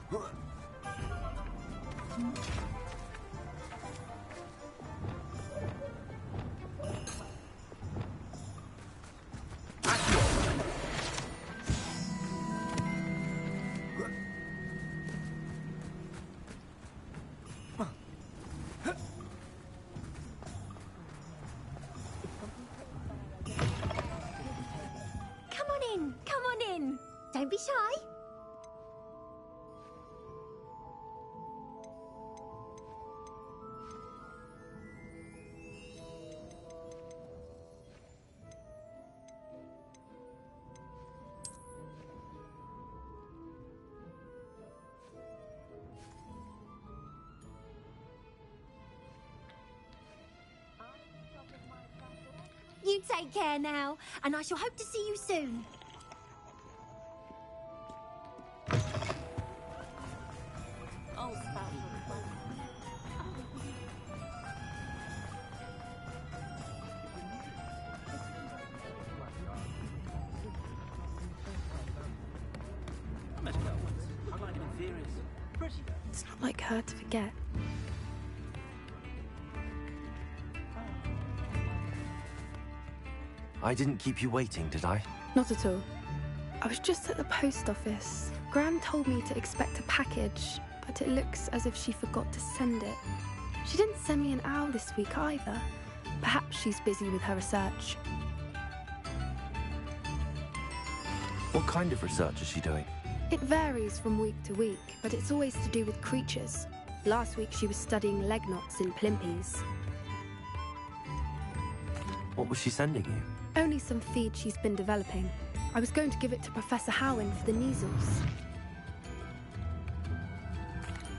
Come on in. Don't be shy. You take care now, and I shall hope to see you soon. It's not like her to forget. I didn't keep you waiting, did I? Not at all. I was just at the post office. Gran told me to expect a package, but it looks as if she forgot to send it. She didn't send me an owl this week either. Perhaps she's busy with her research. What kind of research is she doing? It varies from week to week, but it's always to do with creatures. Last week she was studying leg knots in plimpies. What was she sending you? Only some feed she's been developing. I was going to give it to Professor Howin for the measles.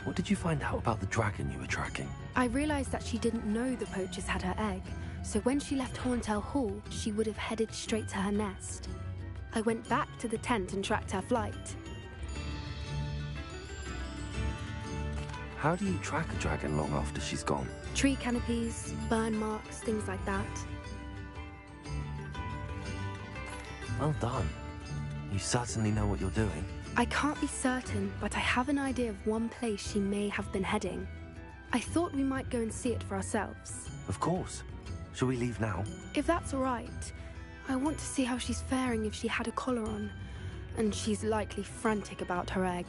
What did you find out about the dragon you were tracking? I realized that she didn't know the poachers had her egg, so when she left Horntail Hall, she would have headed straight to her nest. I went back to the tent and tracked her flight. How do you track a dragon long after she's gone? Tree canopies, burn marks, things like that. Well done. You certainly know what you're doing. I can't be certain, but I have an idea of one place she may have been heading. I thought we might go and see it for ourselves. Of course. Shall we leave now? If that's all right. I want to see how she's faring if she had a collar on. And she's likely frantic about her egg.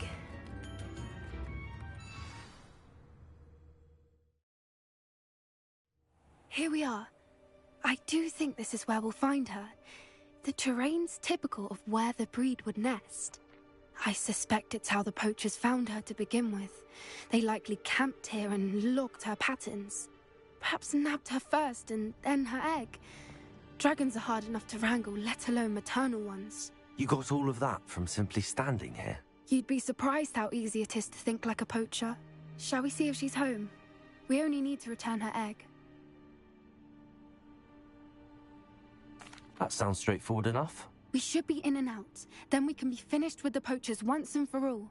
Here we are. I do think this is where we'll find her. The terrain's typical of where the breed would nest. I suspect it's how the poachers found her to begin with. They likely camped here and logged her patterns. Perhaps nabbed her first and then her egg. Dragons are hard enough to wrangle, let alone maternal ones. You got all of that from simply standing here? You'd be surprised how easy it is to think like a poacher. Shall we see if she's home? We only need to return her egg. That sounds straightforward enough. We should be in and out. Then we can be finished with the poachers once and for all.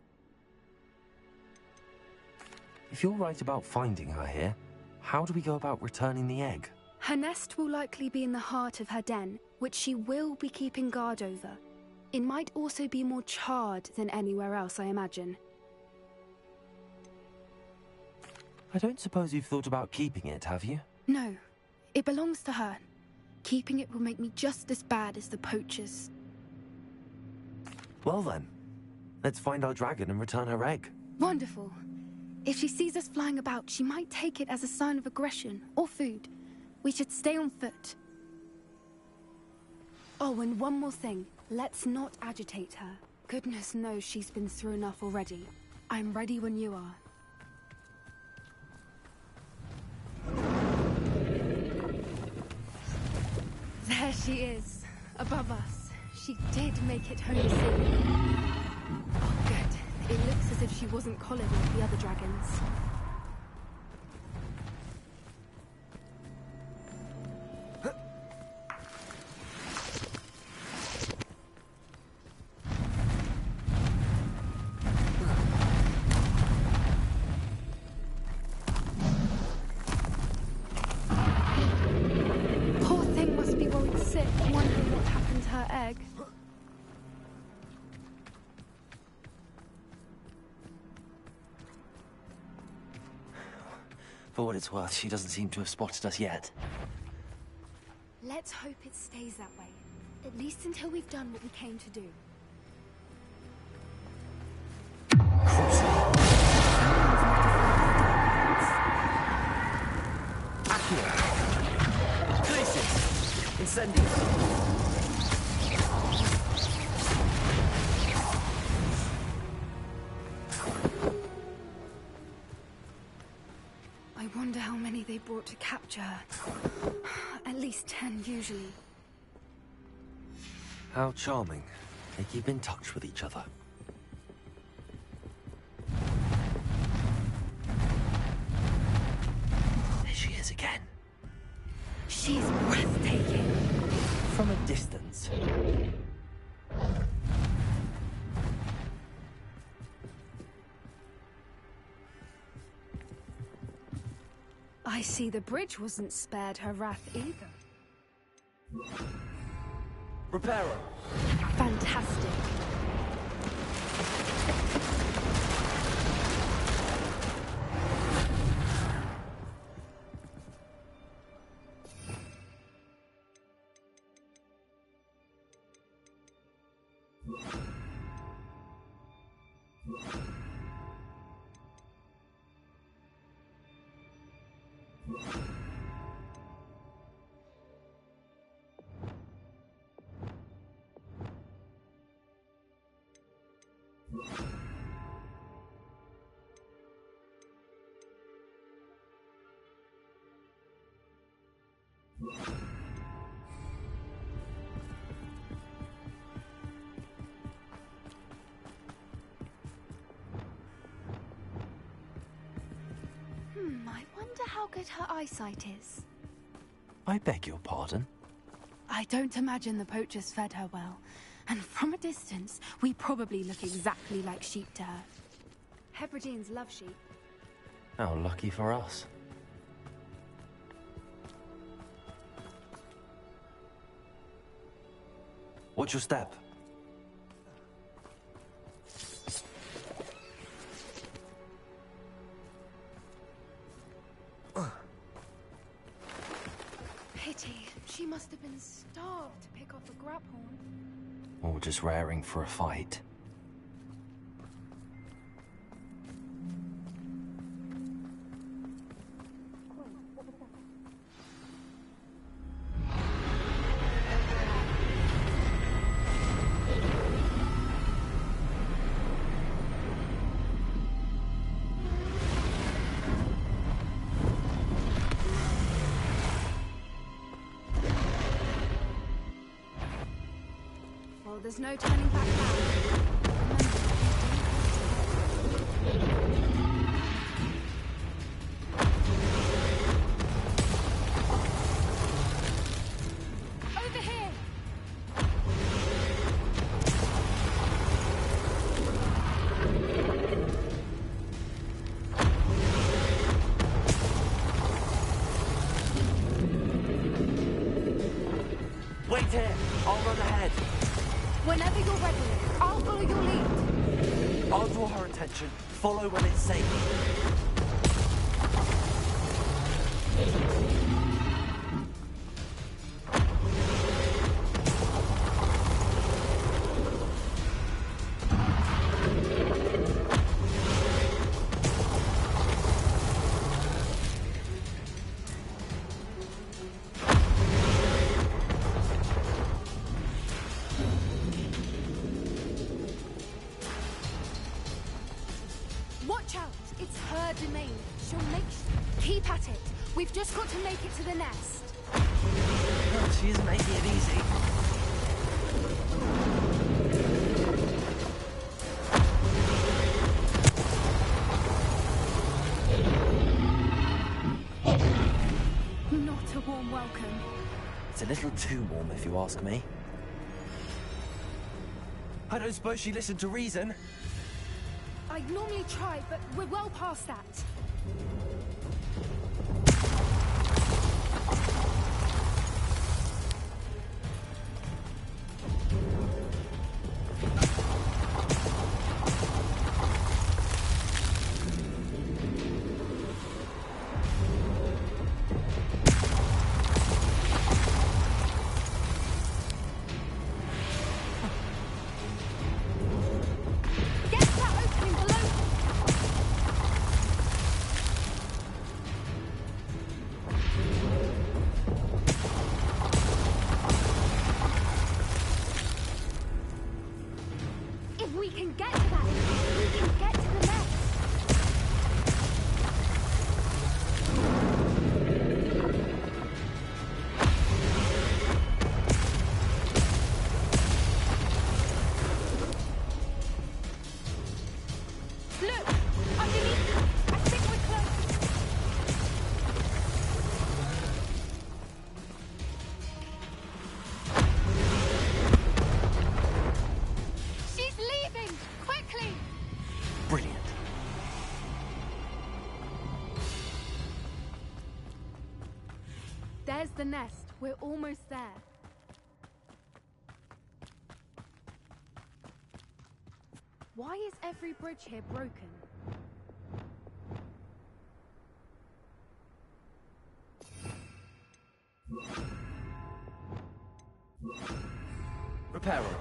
If you're right about finding her here, how do we go about returning the egg? Her nest will likely be in the heart of her den, which she will be keeping guard over. It might also be more charred than anywhere else, I imagine. I don't suppose you've thought about keeping it, have you? No. It belongs to her. Keeping it will make me just as bad as the poachers. Well then, let's find our dragon and return her egg. Wonderful. If she sees us flying about, she might take it as a sign of aggression or food. We should stay on foot. Oh, and one more thing. Let's not agitate her. Goodness knows she's been through enough already. I'm ready when you are. There she is, above us. She did make it home safe. Oh, good. It looks as if she wasn't collared like the other dragons. For what it's worth, she doesn't seem to have spotted us yet. Let's hope it stays that way. At least until we've done what we came to do. Accio! Crisis! Incendies! I wonder how many they brought to capture her. At least 10 usually. How charming. They keep in touch with each other. There she is again. She's breathtaking. From a distance. I see the bridge wasn't spared her wrath either. Reparo! Fantastic. I wonder how good her eyesight is. I beg your pardon? I don't imagine the poachers fed her well. And from a distance, we probably look exactly like sheep to her. Hebrideans love sheep. How lucky for us. Watch your step. Pity. She must have been starved to pick off a graphorn. Or just raring for a fight. Well, there's no turning back now. Over here! Wait here! I'll run ahead! Whenever you're ready, I'll follow your lead. I'll draw her attention. Follow when it's safe. Watch out! It's her domain. She'll make keep at it. We've just got to make it to the nest. Oh, she isn't making it easy. Not a warm welcome. It's a little too warm, if you ask me. I don't suppose she listened to reason. I'd normally try, but we're well past that. Look! Underneath! I think we're close! She's leaving! Quickly! Brilliant. There's the nest. We're almost there. Why is every bridge here broken? Repair her.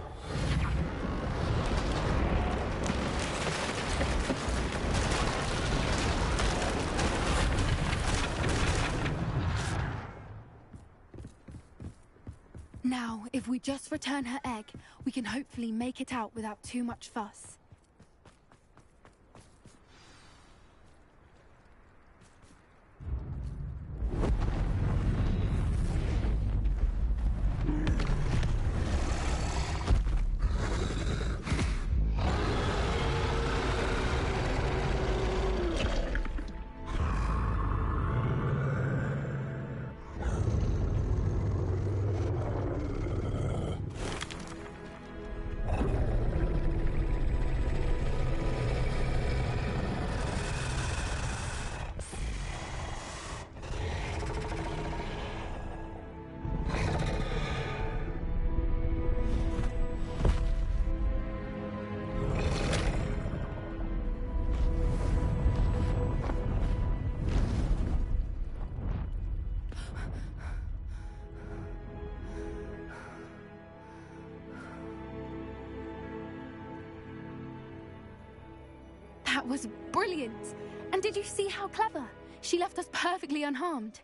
Now, if we just return her egg, we can hopefully make it out without too much fuss. That was brilliant! And did you see how clever? She left us perfectly unharmed.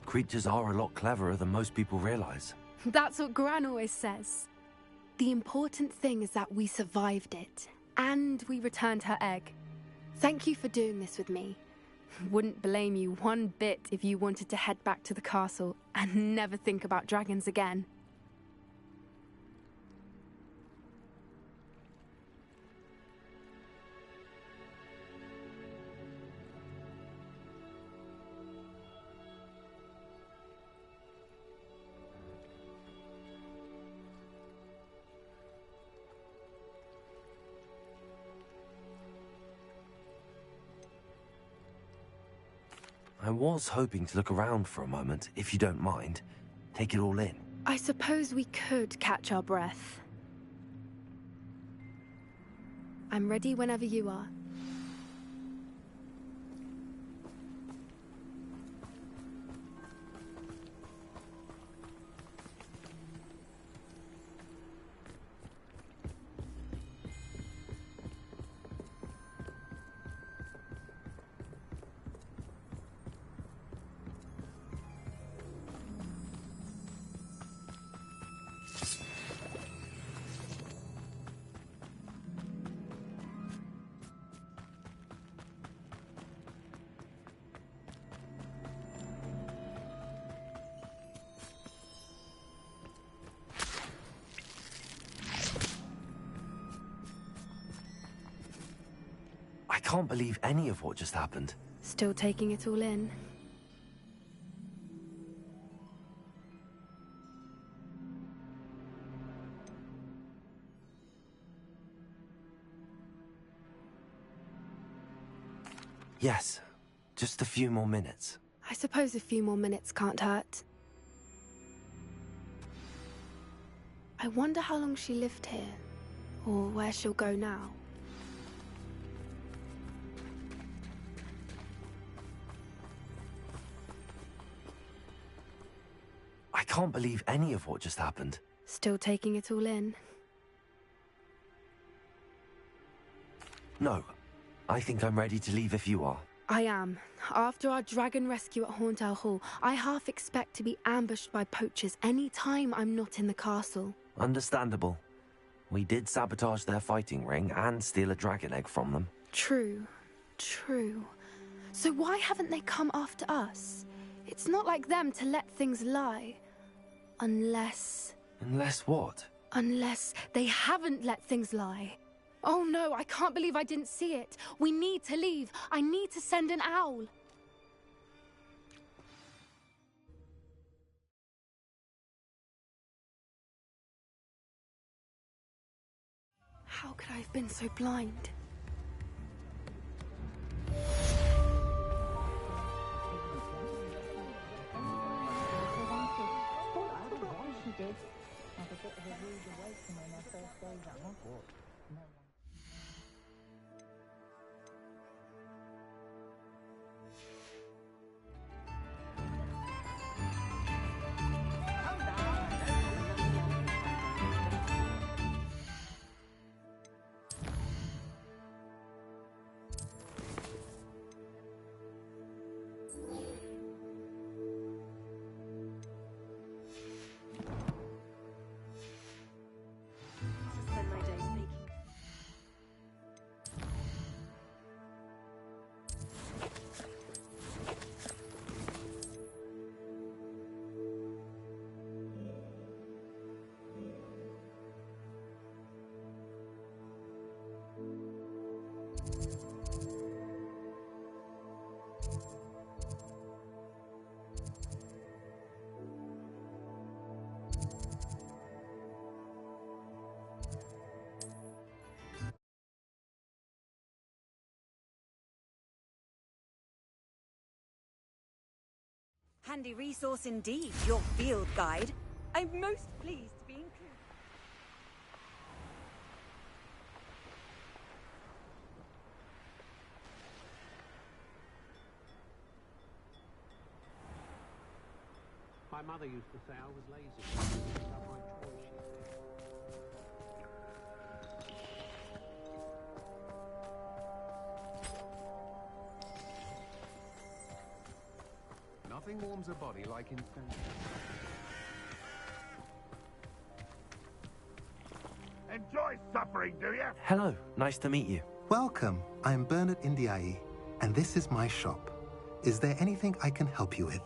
Creatures are a lot cleverer than most people realize. That's what Gran always says. The important thing is that we survived it, and we returned her egg. Thank you for doing this with me. Wouldn't blame you one bit if you wanted to head back to the castle and never think about dragons again. I was hoping to look around for a moment, if you don't mind. Take it all in. I suppose we could catch our breath. I'm ready whenever you are. I can't believe any of what just happened. Still taking it all in. Yes, just a few more minutes. I suppose a few more minutes can't hurt. I wonder how long she lived here, or where she'll go now. I can't believe any of what just happened. Still taking it all in. No, I think I'm ready to leave if you are. I am. After our dragon rescue at Hauntow Hall, I half expect to be ambushed by poachers any time I'm not in the castle. Understandable. We did sabotage their fighting ring and steal a dragon egg from them. True. True. So why haven't they come after us? It's not like them to let things lie. Unless... Unless what? Unless they haven't let things lie. Oh no, I can't believe I didn't see it. We need to leave. I need to send an owl. How could I have been so blind? Handy resource indeed, your field guide. I'm most pleased to be included. My mother used to say I was lazy. She picked up my chores, she said. Nothing warms a body like instant. Enjoy suffering, do you? Hello, nice to meet you. Welcome. I am Bernard Indiai, and this is my shop. Is there anything I can help you with?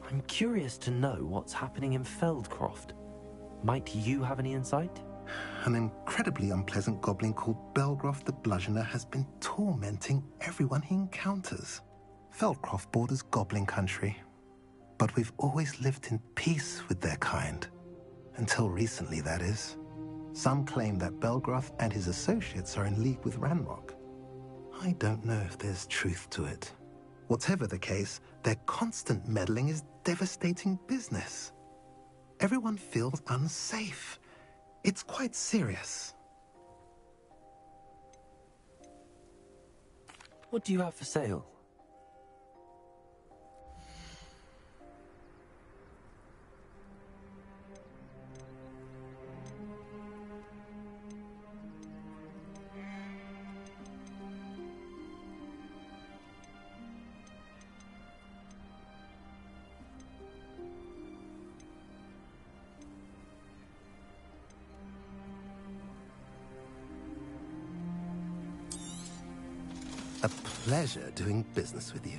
I'm curious to know what's happening in Feldcroft. Might you have any insight? An incredibly unpleasant goblin called Belgroth the Bludgeoner has been tormenting everyone he encounters. Feldcroft borders goblin country, but we've always lived in peace with their kind. Until recently, that is. Some claim that Belgroth and his associates are in league with Ranrock. I don't know if there's truth to it. Whatever the case, their constant meddling is devastating business. Everyone feels unsafe. It's quite serious. What do you have for sale? A pleasure doing business with you.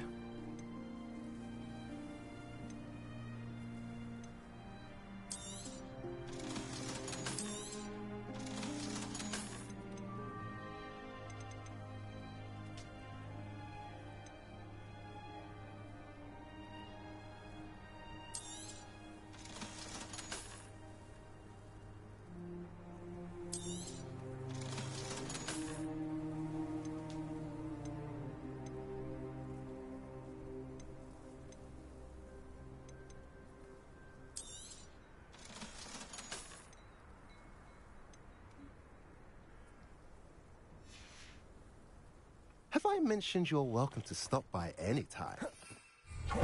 Have I mentioned you're welcome to stop by any time? Bring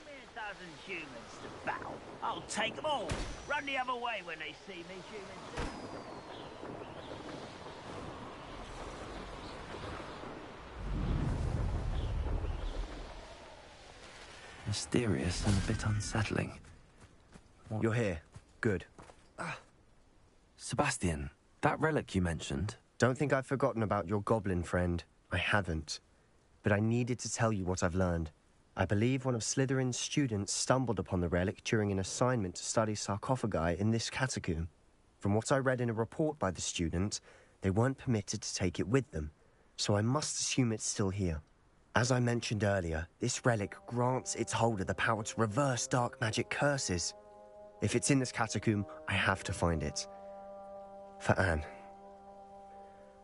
me 1,000 humans to battle. I'll take them all. Run the other way when they see me, humans. Mysterious and a bit unsettling. What? You're here. Good. Sebastian, that relic you mentioned... Don't think I've forgotten about your goblin friend. I haven't. But I needed to tell you what I've learned. I believe one of Slytherin's students stumbled upon the relic during an assignment to study sarcophagi in this catacomb. From what I read in a report by the student, they weren't permitted to take it with them, so I must assume it's still here. As I mentioned earlier, this relic grants its holder the power to reverse dark magic curses. If it's in this catacomb, I have to find it. For Anne.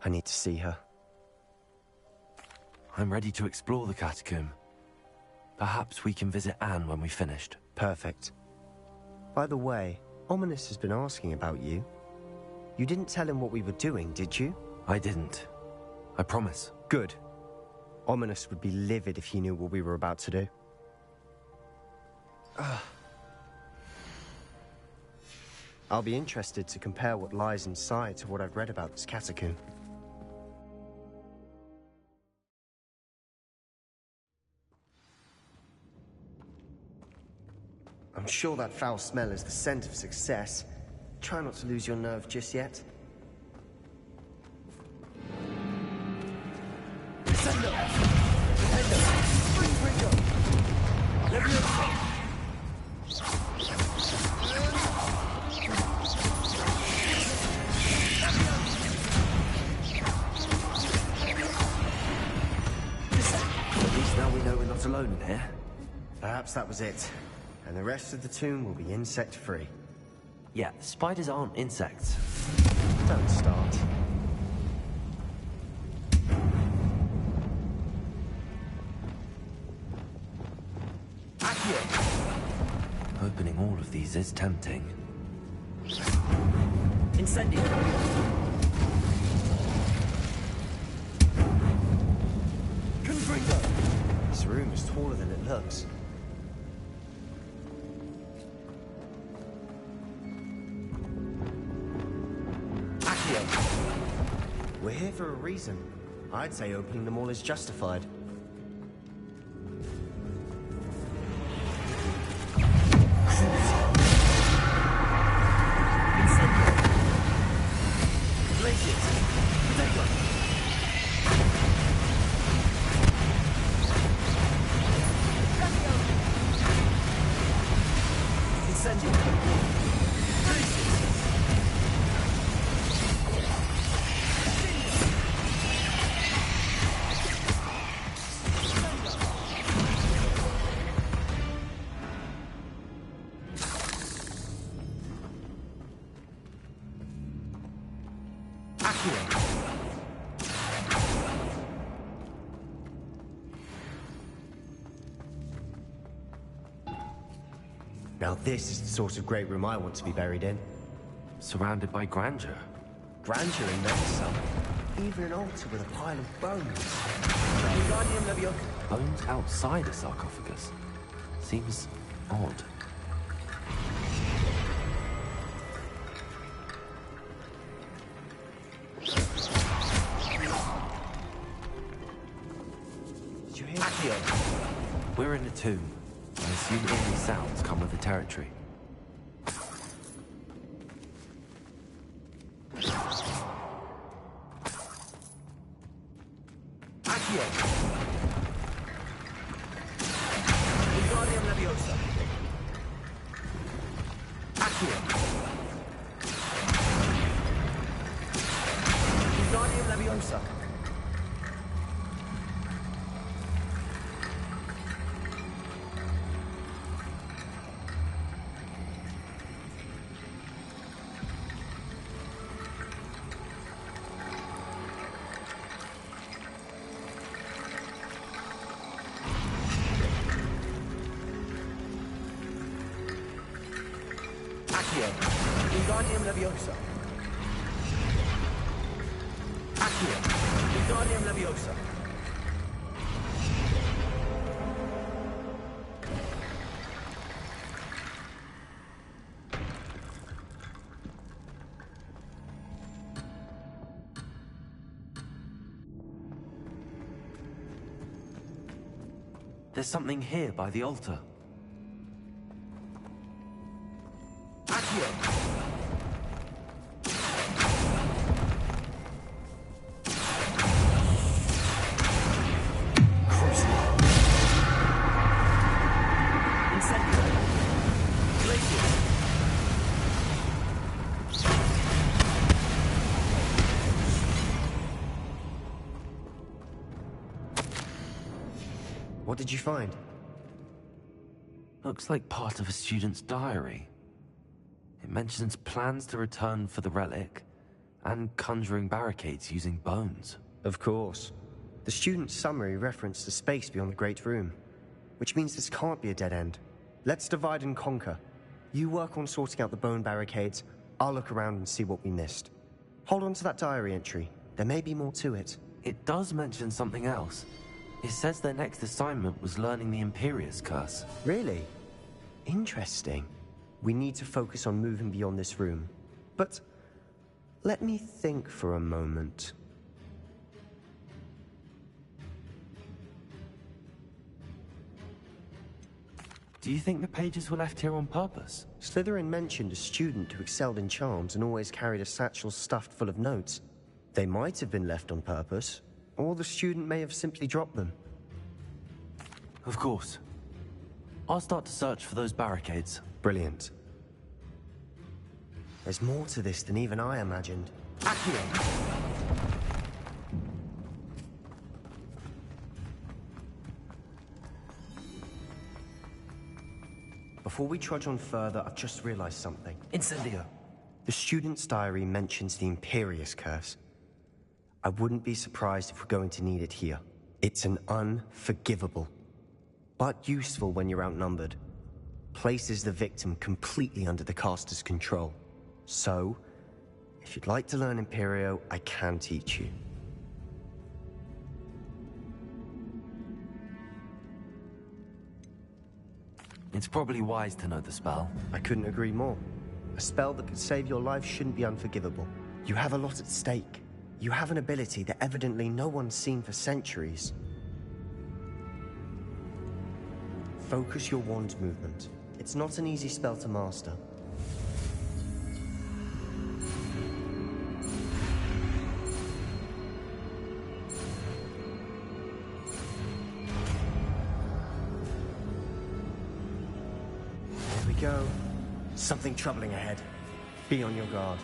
I need to see her. I'm ready to explore the catacomb. Perhaps we can visit Anne when we've finished. Perfect. By the way, Ominous has been asking about you. You didn't tell him what we were doing, did you? I didn't. I promise. Good. Ominous would be livid if he knew what we were about to do. I'll be interested to compare what lies inside to what I've read about this catacomb. I'm sure that foul smell is the scent of success. Try not to lose your nerve just yet. At least now we know we're not alone in here. Perhaps that was it. And the rest of the tomb will be insect-free. Yeah, spiders aren't insects. Don't start. Opening all of these is tempting. Incendio. This room is taller than it looks. We're here for a reason. I'd say opening them all is justified. Now this is the sort of great room I want to be buried in. Surrounded by grandeur. Grandeur and then some. Even an altar with a pile of bones. Bones outside a sarcophagus. Seems odd. Did you hear? We're in a tomb. I assume any sounds come with the territory. Wingardium Leviosa. Accio. Wingardium Leviosa. There's something here by the altar. Accio! What did you find? Looks like part of a student's diary. It mentions plans to return for the relic and conjuring barricades using bones. Of course. The student's summary referenced the space beyond the Great Room, which means this can't be a dead end. Let's divide and conquer. You work on sorting out the bone barricades, I'll look around and see what we missed. Hold on to that diary entry. There may be more to it. It does mention something else. It says their next assignment was learning the Imperious Curse. Really? Interesting. We need to focus on moving beyond this room. But let me think for a moment. Do you think the pages were left here on purpose? Slytherin mentioned a student who excelled in charms and always carried a satchel stuffed full of notes. They might have been left on purpose, or the student may have simply dropped them. Of course. I'll start to search for those barricades. Brilliant. There's more to this than even I imagined. Accio! Before we trudge on further, I've just realized something. Incendio! The student's diary mentions the Imperious Curse. I wouldn't be surprised if we're going to need it here. It's an unforgivable, but useful when you're outnumbered. Places the victim completely under the caster's control. So, if you'd like to learn Imperio, I can teach you. It's probably wise to know the spell. I couldn't agree more. A spell that could save your life shouldn't be unforgivable. You have a lot at stake. You have an ability that evidently no one's seen for centuries. Focus your wand movement. It's not an easy spell to master. There we go. Something troubling ahead. Be on your guard.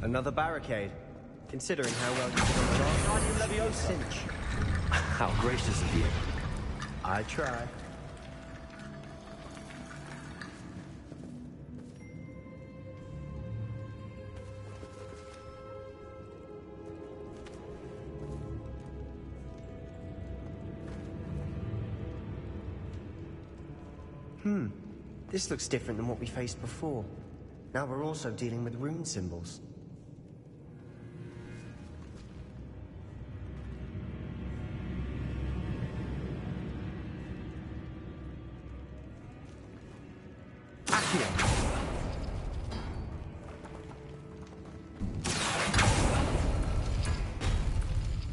Another barricade. Considering how well you did on the last Guardian Cinch. How gracious of you. I try. This looks different than what we faced before. Now we're also dealing with rune symbols.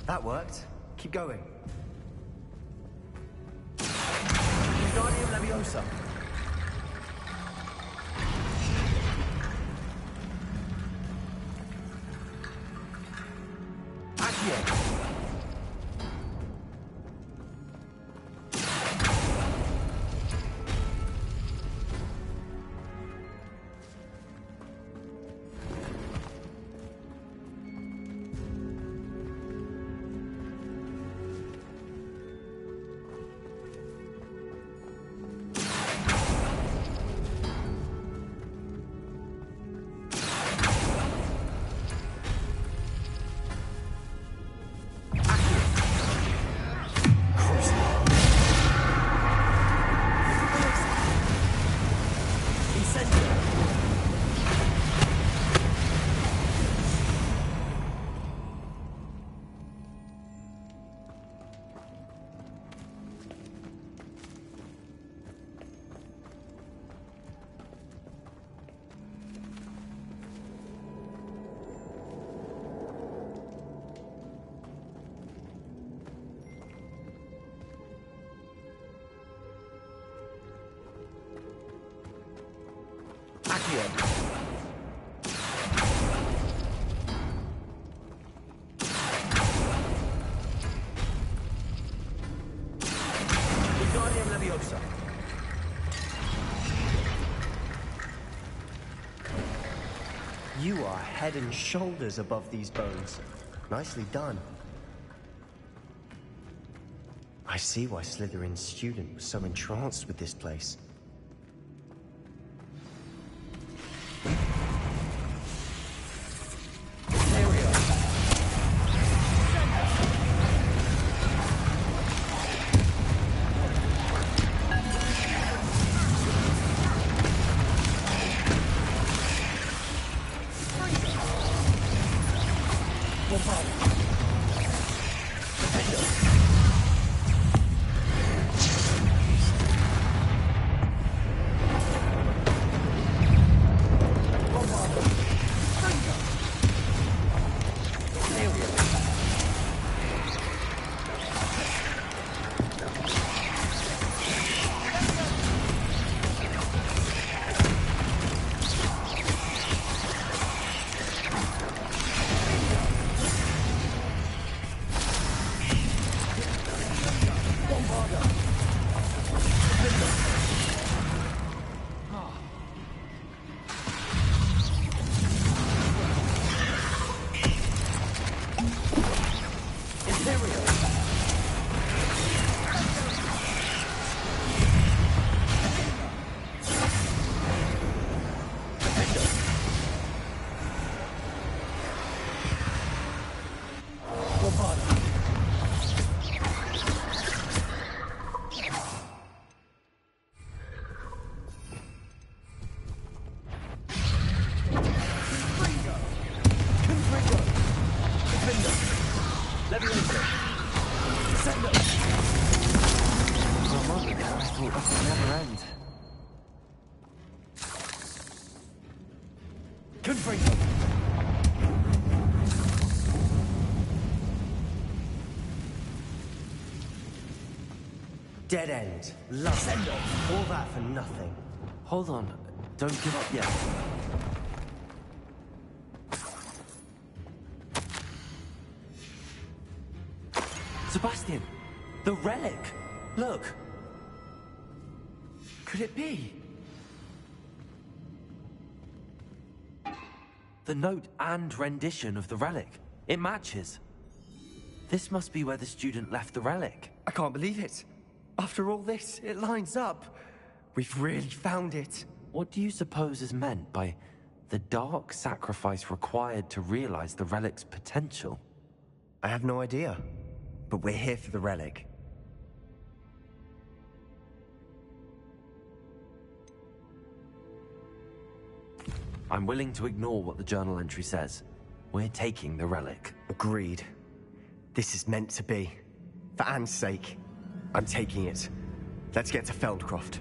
That worked. Keep going. Guardian Leviosa. Accio. Wingardium Leviosa. You are head and shoulders above these bones. Nicely done. I see why Slytherin's student was so entranced with this place. There we are. Dead end. Love it. All that for nothing. Hold on. Don't give up yet. Sebastian! The relic! Look! Could it be? The note and rendition of the relic. It matches. This must be where the student left the relic. I can't believe it. After all this, it lines up. We've really found it. What do you suppose is meant by the dark sacrifice required to realize the relic's potential? I have no idea, but we're here for the relic. I'm willing to ignore what the journal entry says. We're taking the relic. Agreed. This is meant to be. For Anne's sake. I'm taking it. Let's get to Feldcroft.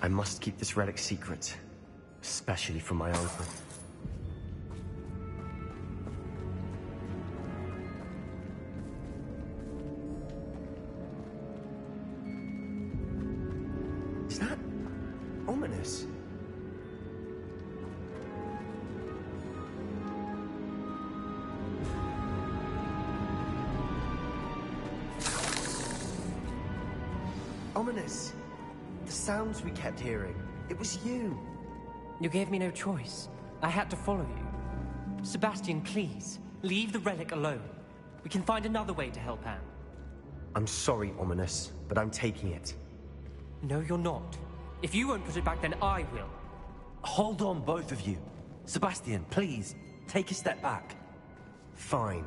I must keep this relic secret, especially from my uncle. Is that ominous? Ominous. The sounds we kept hearing. It was you. You gave me no choice. I had to follow you. Sebastian, please, leave the relic alone. We can find another way to help Anne. I'm sorry, Ominous, but I'm taking it. No, you're not. If you won't put it back, then I will. Hold on, both of you. Sebastian, please, take a step back. Fine,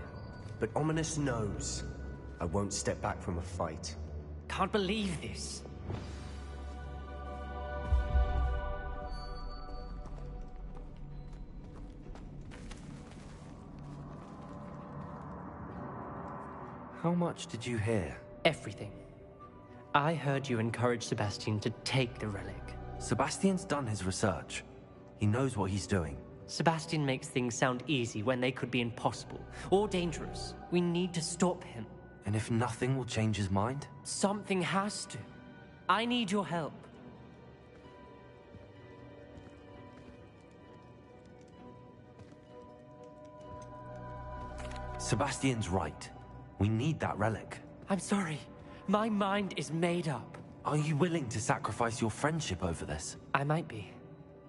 but Ominous knows I won't step back from a fight. Can't believe this. How much did you hear? Everything. I heard you encourage Sebastian to take the relic. Sebastian's done his research. He knows what he's doing. Sebastian makes things sound easy when they could be impossible or dangerous. We need to stop him. And if nothing will change his mind? Something has to. I need your help. Sebastian's right. We need that relic. I'm sorry. My mind is made up. Are you willing to sacrifice your friendship over this? I might be.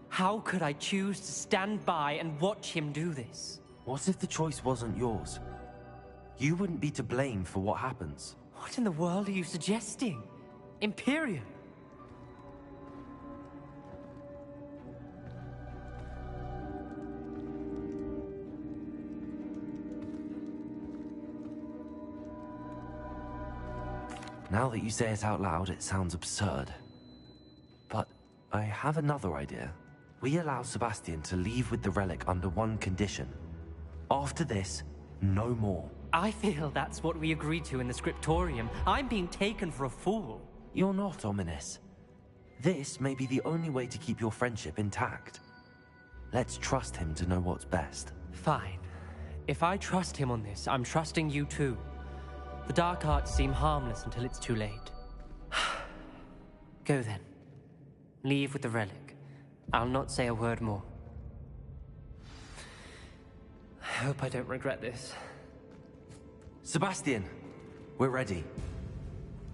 How could I choose to stand by and watch him do this? What if the choice wasn't yours? You wouldn't be to blame for what happens. What in the world are you suggesting? Imperium? Now that you say it out loud, it sounds absurd. But I have another idea. We allow Sebastian to leave with the relic under one condition. After this, no more. I feel that's what we agreed to in the scriptorium. I'm being taken for a fool. You're not, Ominous. This may be the only way to keep your friendship intact. Let's trust him to know what's best. Fine. If I trust him on this, I'm trusting you too. The dark arts seem harmless until it's too late. Go then. Leave with the relic. I'll not say a word more. I hope I don't regret this. Sebastian, we're ready.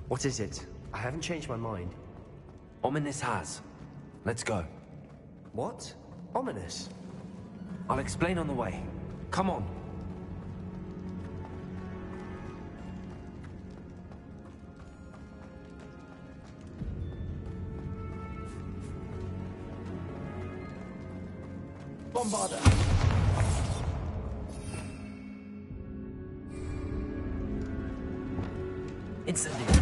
What is it? I haven't changed my mind. Ominous has. Let's go. What? Ominous? I'll explain on the way. Come on. Bombarder! Incendiary.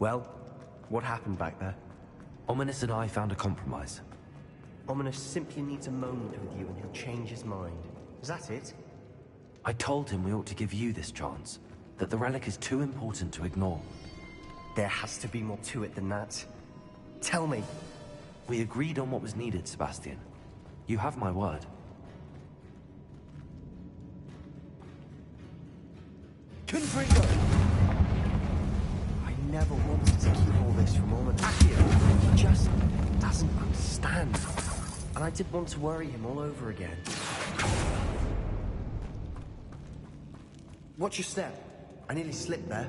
Well, what happened back there? Ominous and I found a compromise. Ominous simply needs a moment with you and he'll change his mind. Is that it? I told him we ought to give you this chance, that the relic is too important to ignore. There has to be more to it than that. Tell me. We agreed on what was needed, Sebastian. You have my word. Confringo! I never wanted to keep all this from Ominous. He just doesn't understand. And I didn't want to worry him all over again. Watch your step. I nearly slipped there.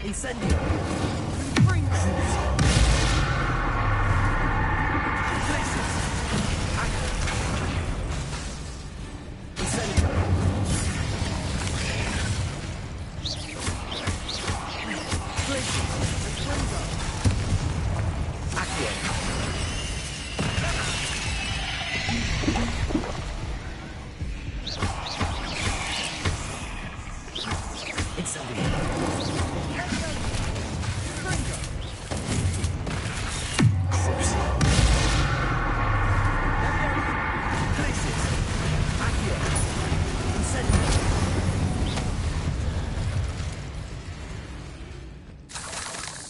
Incendio!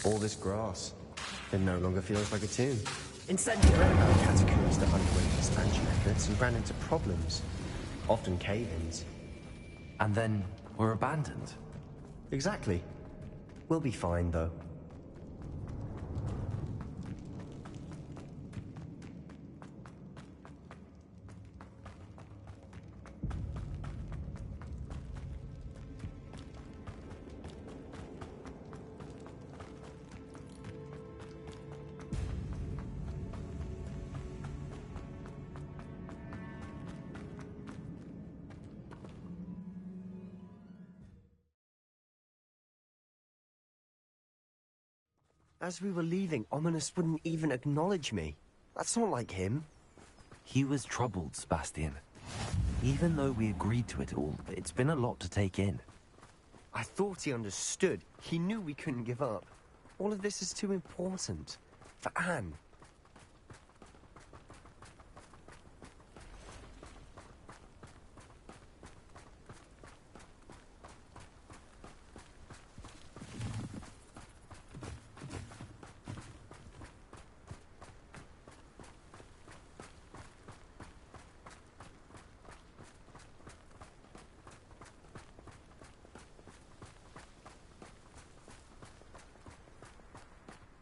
All this grass. It no longer feels like a tomb. Incendio! I read about catacombs that underwent expansion efforts and ran into problems. Often cave-ins. And then were abandoned. Exactly. We'll be fine, though. As we were leaving, Ominous wouldn't even acknowledge me. That's not like him. He was troubled, Sebastian. Even though we agreed to it all, it's been a lot to take in. I thought he understood. He knew we couldn't give up. All of this is too important. For Anne.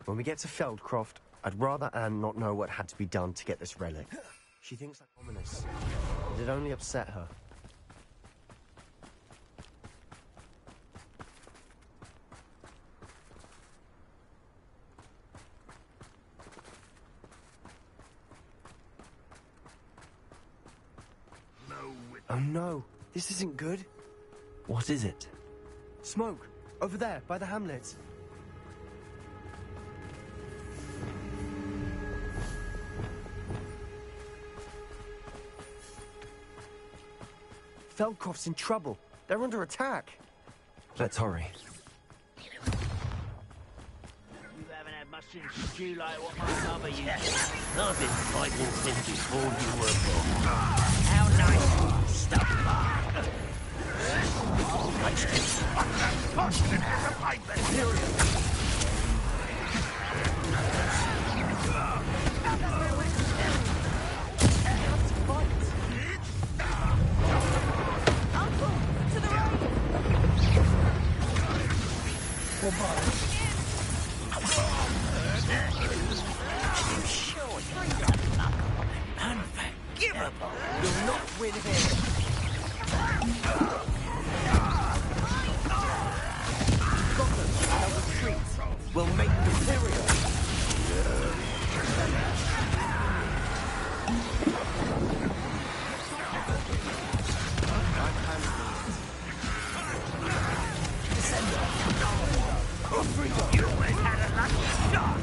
When we get to Feldcroft, I'd rather Anne not know what had to be done to get this relic. She thinks I'm ominous, and it only upset her. Oh no, this isn't good. What is it? Smoke, over there, by the hamlet. Feldcroft's in trouble. They're under attack. Let's hurry. You haven't had much in stew like what my mother used to. I've been fighting since before you were born. How nice you are, stuff. Constant disappointment! Unforgivable! You'll not win here. Got them. They'll retreat. We'll make the period. You always had a lucky shot!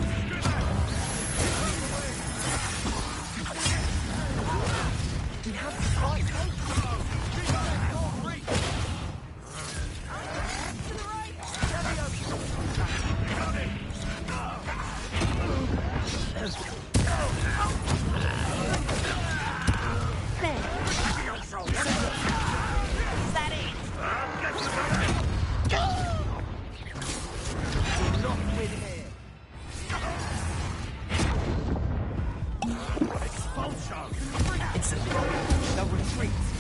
streets.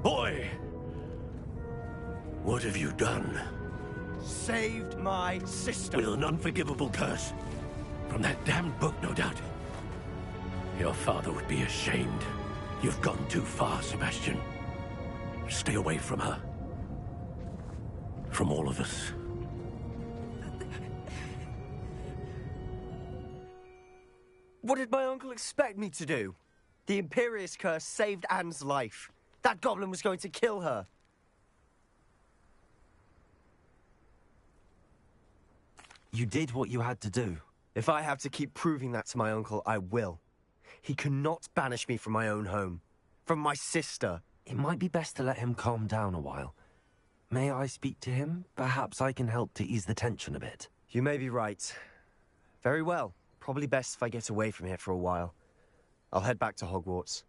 Boy! What have you done? Saved my sister. With an unforgivable curse. From that damned book, no doubt. Your father would be ashamed. You've gone too far, Sebastian. Stay away from her. From all of us. What did my uncle expect me to do? The Imperious curse saved Anne's life. That goblin was going to kill her. You did what you had to do. If I have to keep proving that to my uncle, I will. He cannot banish me from my own home. From my sister. It might be best to let him calm down a while. May I speak to him? Perhaps I can help to ease the tension a bit. You may be right. Very well. Probably best if I get away from here for a while. I'll head back to Hogwarts.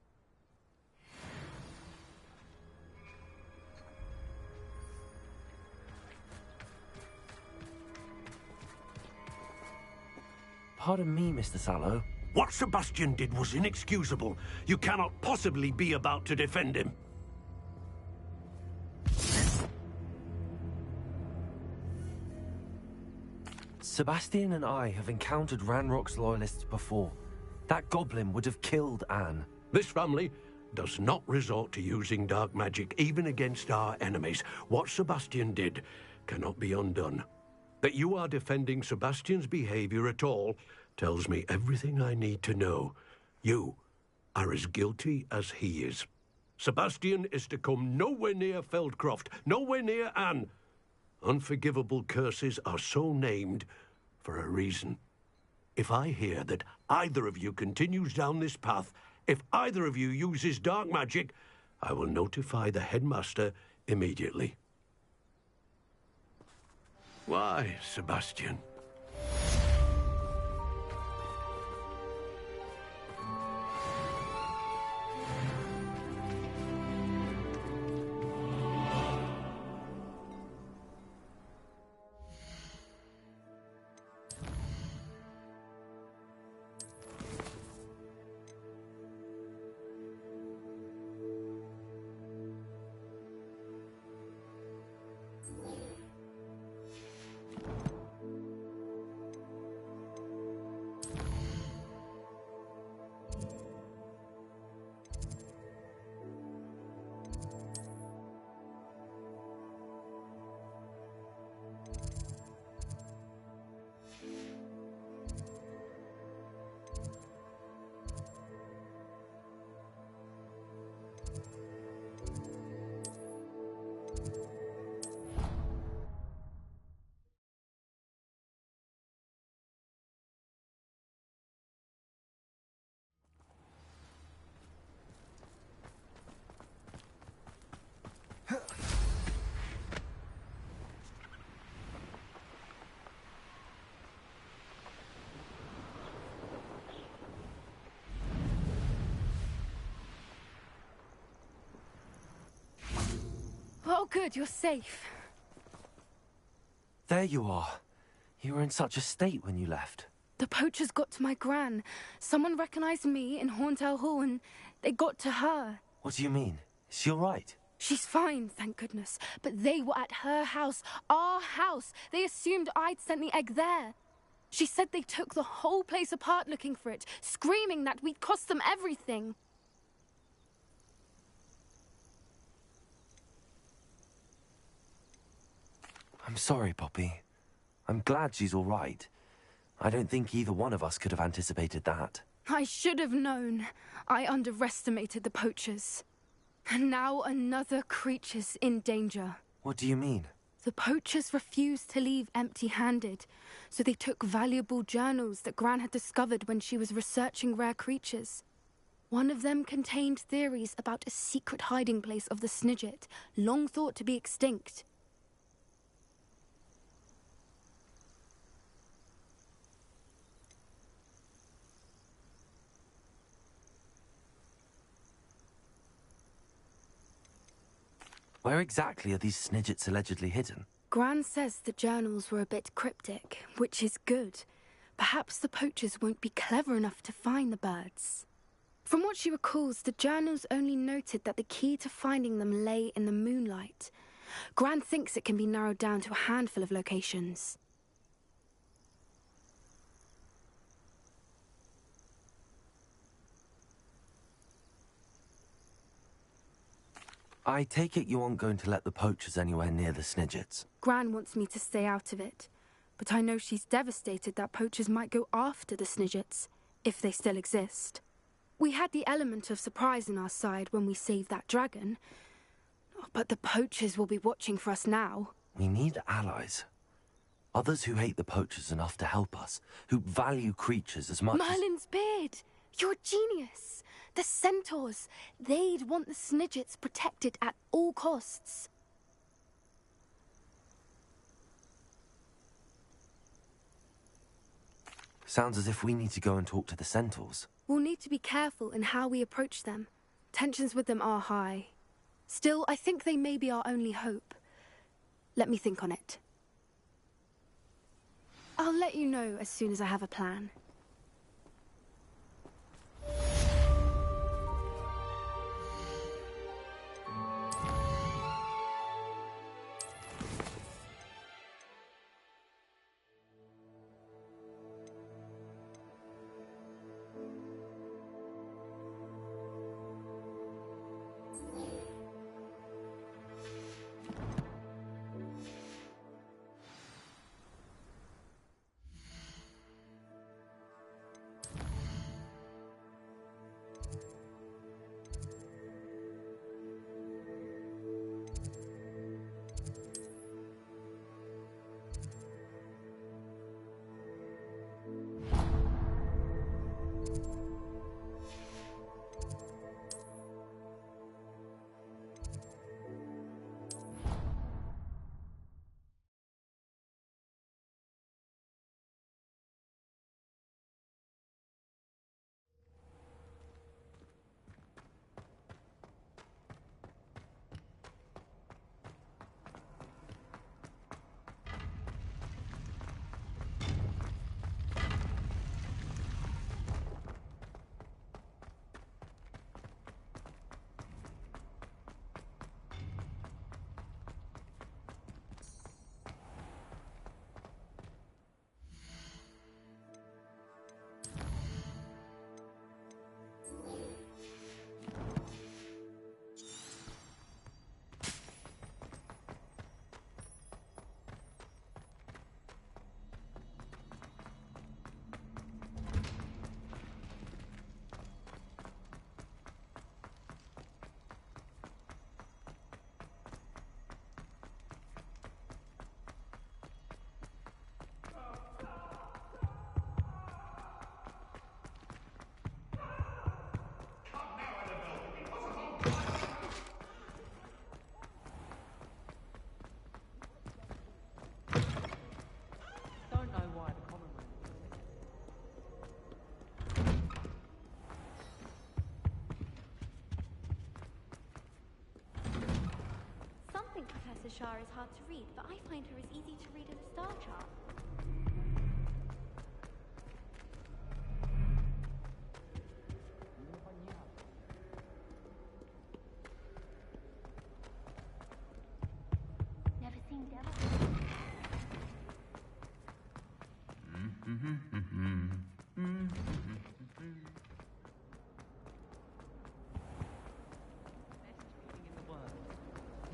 Pardon me, Mr. Sallow. What Sebastian did was inexcusable. You cannot possibly be about to defend him. Sebastian and I have encountered Ranrock's loyalists before. That goblin would have killed Anne. This family does not resort to using dark magic even against our enemies. What Sebastian did cannot be undone. That you are defending Sebastian's behavior at all tells me everything I need to know. You are as guilty as he is. Sebastian is to come nowhere near Feldcroft, nowhere near Anne. Unforgivable curses are so named for a reason. If I hear that either of you continues down this path, if either of you uses dark magic, I will notify the headmaster immediately. Why, Sebastian? Oh, good, you're safe. There you are. You were in such a state when you left. The poachers got to my gran. Someone recognized me in Horntail Hall and they got to her. What do you mean? Is she all right? She's fine, thank goodness. But they were at her house, our house. They assumed I'd sent the egg there. She said they took the whole place apart looking for it, screaming that we'd cost them everything. I'm sorry, Poppy. I'm glad she's all right. I don't think either one of us could have anticipated that. I should have known. I underestimated the poachers. And now another creature's in danger. What do you mean? The poachers refused to leave empty-handed, so they took valuable journals that Gran had discovered when she was researching rare creatures. One of them contained theories about a secret hiding place of the Snidget, long thought to be extinct. Where exactly are these Snidgets allegedly hidden? Gran says the journals were a bit cryptic, which is good. Perhaps the poachers won't be clever enough to find the birds. From what she recalls, the journals only noted that the key to finding them lay in the moonlight. Gran thinks it can be narrowed down to a handful of locations. I take it you aren't going to let the poachers anywhere near the Snidgets. Gran wants me to stay out of it, but I know she's devastated that poachers might go after the Snidgets, if they still exist. We had the element of surprise on our side when we saved that dragon, but the poachers will be watching for us now. We need allies. Others who hate the poachers enough to help us, who value creatures as much Merlin's beard! You're a genius! The centaurs! They'd want the Snidgets protected at all costs. Sounds as if we need to go and talk to the centaurs. We'll need to be careful in how we approach them. Tensions with them are high. Still, I think they may be our only hope. Let me think on it. I'll let you know as soon as I have a plan. Professor Shah is hard to read, but I find her as easy to read as a star chart. Never seen Devil.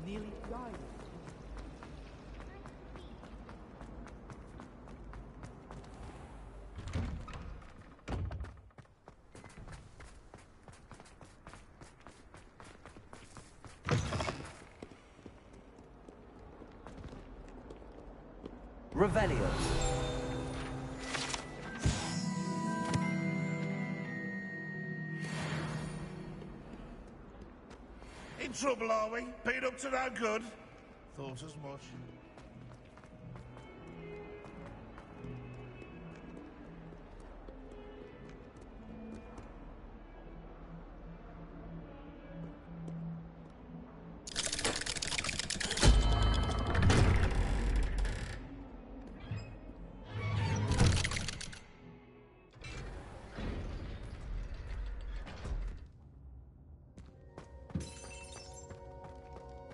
Nearly died. Revelio. In trouble, are we? Been up to no good? Thought as much.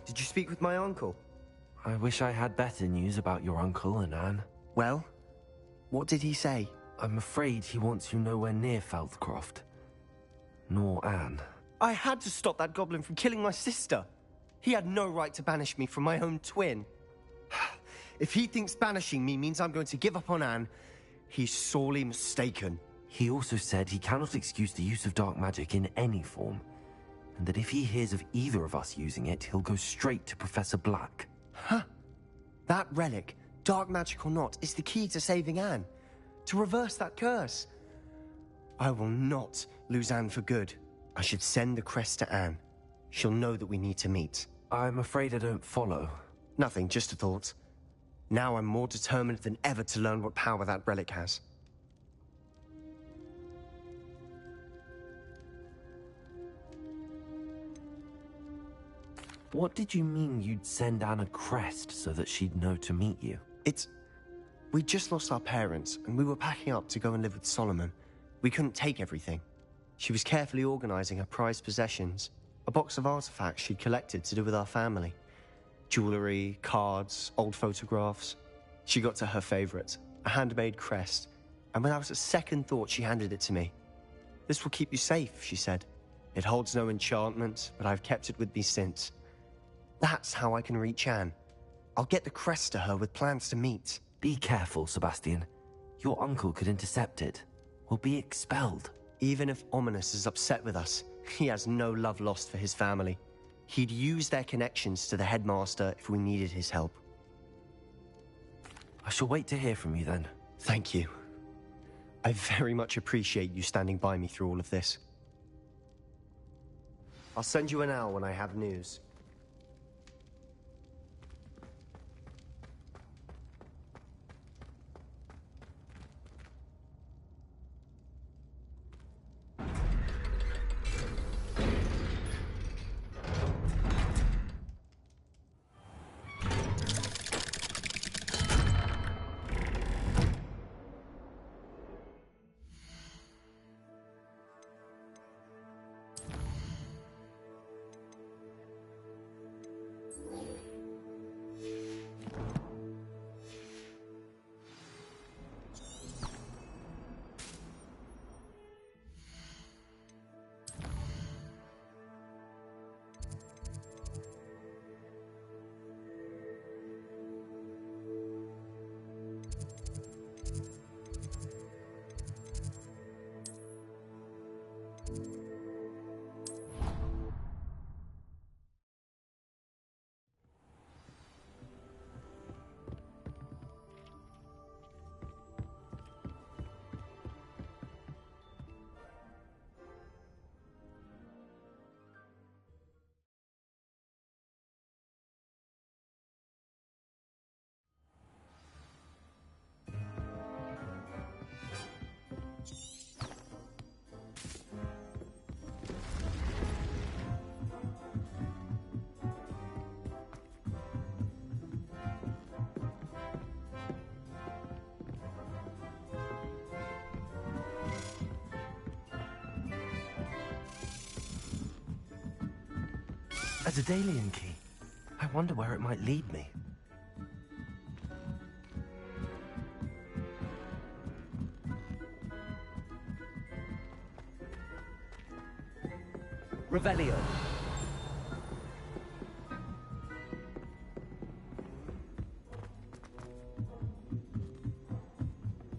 Did you speak with my uncle? I wish I had better news about your uncle and Anne. Well, what did he say? I'm afraid he wants you nowhere near Feldcroft. Nor Anne. I had to stop that goblin from killing my sister. He had no right to banish me from my own twin. If he thinks banishing me means I'm going to give up on Anne, he's sorely mistaken. He also said he cannot excuse the use of dark magic in any form, and that if he hears of either of us using it, he'll go straight to Professor Black. Huh? That relic, dark magic or not, is the key to saving Anne. To reverse that curse. I will not lose Anne for good. I should send the crest to Anne. She'll know that we need to meet. I'm afraid I don't follow. Nothing, just a thought. Now I'm more determined than ever to learn what power that relic has. What did you mean you'd send Anne a crest so that she'd know to meet you? We just lost our parents, and we were packing up to go and live with Solomon. We couldn't take everything. She was carefully organizing her prized possessions, a box of artifacts she'd collected to do with our family. Jewelry, cards, old photographs. She got to her favorite, a handmade crest, and without a second thought she handed it to me. "This will keep you safe," she said. "It holds no enchantment, but I've kept it with me since. That's how I can reach Anne. I'll get the crest to her with plans to meet." Be careful, Sebastian. Your uncle could intercept it. We'll be expelled. Even if Ominous is upset with us, he has no love lost for his family. He'd use their connections to the headmaster if we needed his help. I shall wait to hear from you then. Thank you. I very much appreciate you standing by me through all of this. I'll send you an owl when I have news. A Daedalian key. I wonder where it might lead me. Revelio.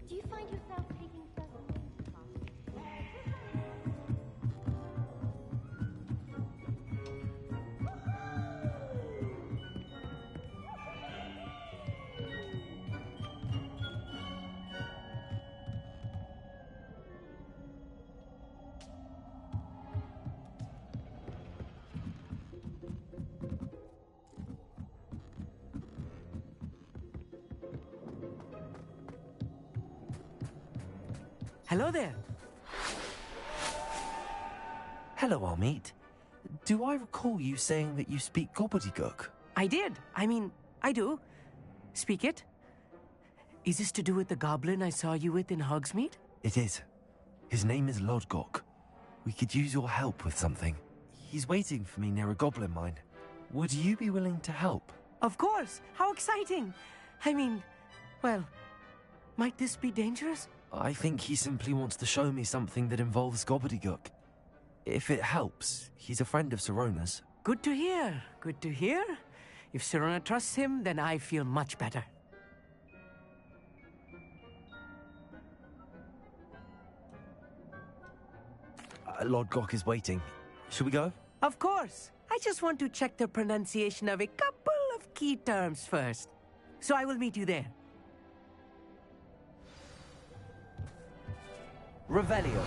Do you find yourself taking certain things to heart? Hello there. Hello, Amit. Do I recall you saying that you speak gobbledygook? I did. I mean, I do. Speak it. Is this to do with the goblin I saw you with in Hogsmeade? It is. His name is Lodgok. We could use your help with something. He's waiting for me near a goblin mine. Would you be willing to help? Of course. How exciting. I mean, well, might this be dangerous? I think he simply wants to show me something that involves gobbledygook. If it helps, he's a friend of Sirona's. Good to hear. Good to hear. If Sirona trusts him, then I feel much better. Lodgok is waiting. Shall we go? Of course. I just want to check the pronunciation of a couple of key terms first. So I will meet you there. Revelio.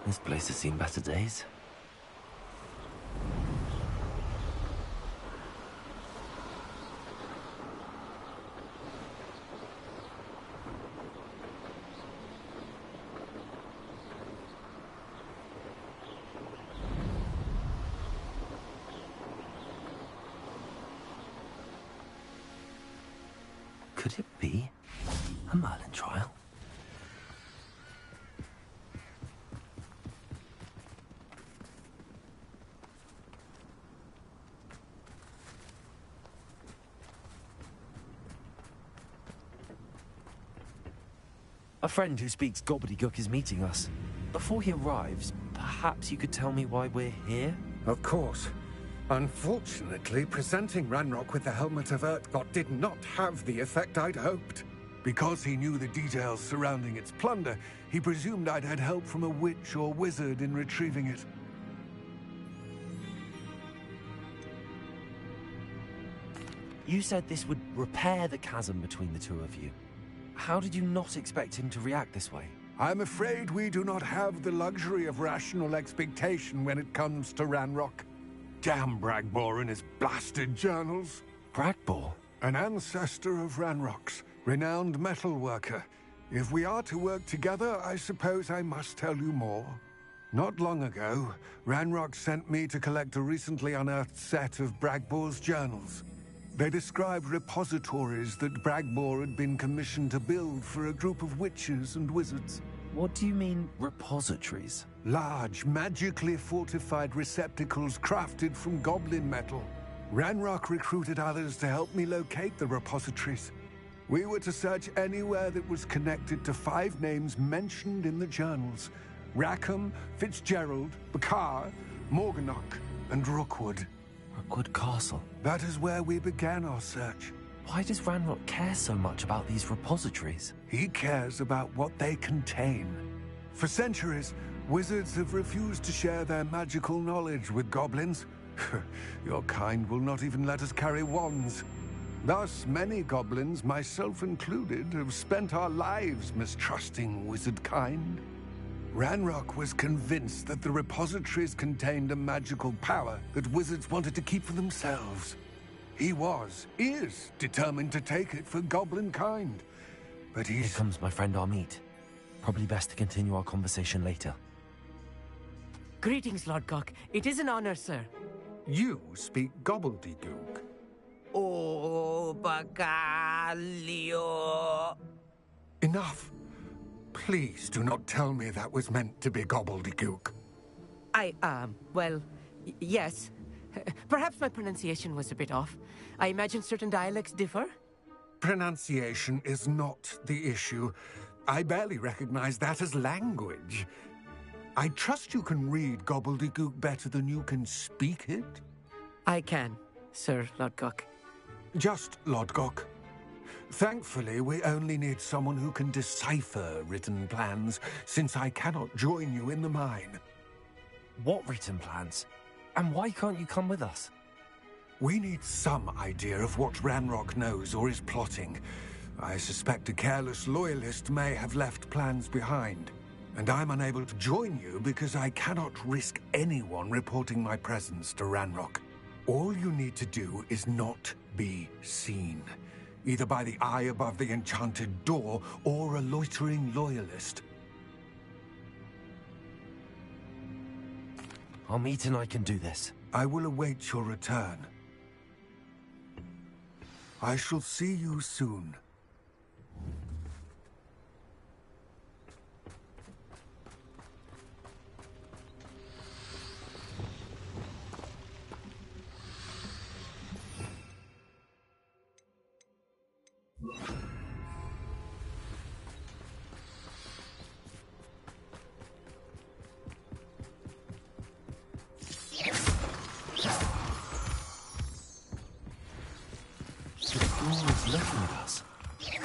This place has seen better days. Could it be a Merlin trial? A friend who speaks gobbledygook is meeting us. Before he arrives, perhaps you could tell me why we're here? Of course. Unfortunately, presenting Ranrock with the Helmet of Urtkot did not have the effect I'd hoped. Because he knew the details surrounding its plunder, he presumed I'd had help from a witch or wizard in retrieving it. You said this would repair the chasm between the two of you. How did you not expect him to react this way? I'm afraid we do not have the luxury of rational expectation when it comes to Ranrock. Damn Bragbor and his blasted journals. Bragbor? An ancestor of Ranrock's, renowned metal worker. If we are to work together, I suppose I must tell you more. Not long ago, Ranrock sent me to collect a recently unearthed set of Bragbor's journals. They described repositories that Bragbor had been commissioned to build for a group of witches and wizards. What do you mean, repositories? Large, magically fortified receptacles crafted from goblin metal. Ranrock recruited others to help me locate the repositories. We were to search anywhere that was connected to 5 names mentioned in the journals. Rackham, Fitzgerald, Bakar, Morganach, and Rookwood. Rookwood Castle? That is where we began our search. Why does Ranrock care so much about these repositories? He cares about what they contain. For centuries, wizards have refused to share their magical knowledge with goblins. Your kind will not even let us carry wands. Thus, many goblins, myself included, have spent our lives mistrusting wizard kind. Ranrock was convinced that the repositories contained a magical power that wizards wanted to keep for themselves. He is determined to take it for goblin kind. But Here comes my friend Amit. Probably best to continue our conversation later. Greetings, Lodgok. It is an honor, sir. You speak gobbledygook. Oh, Lupercalia. Enough. Please do not tell me that was meant to be gobbledygook. Well, yes. Perhaps my pronunciation was a bit off. I imagine certain dialects differ. Pronunciation is not the issue. I barely recognize that as language. I trust you can read gobbledygook better than you can speak it? I can, Sir Lodgok. Just Lodgok. Thankfully, we only need someone who can decipher written plans, since I cannot join you in the mine. What written plans? And why can't you come with us? We need some idea of what Ranrock knows or is plotting. I suspect a careless loyalist may have left plans behind. And I'm unable to join you because I cannot risk anyone reporting my presence to Ranrock. All you need to do is not be seen, either by the eye above the enchanted door or a loitering loyalist. Our meet and I can do this. I will await your return. I shall see you soon. Always looking at us. Get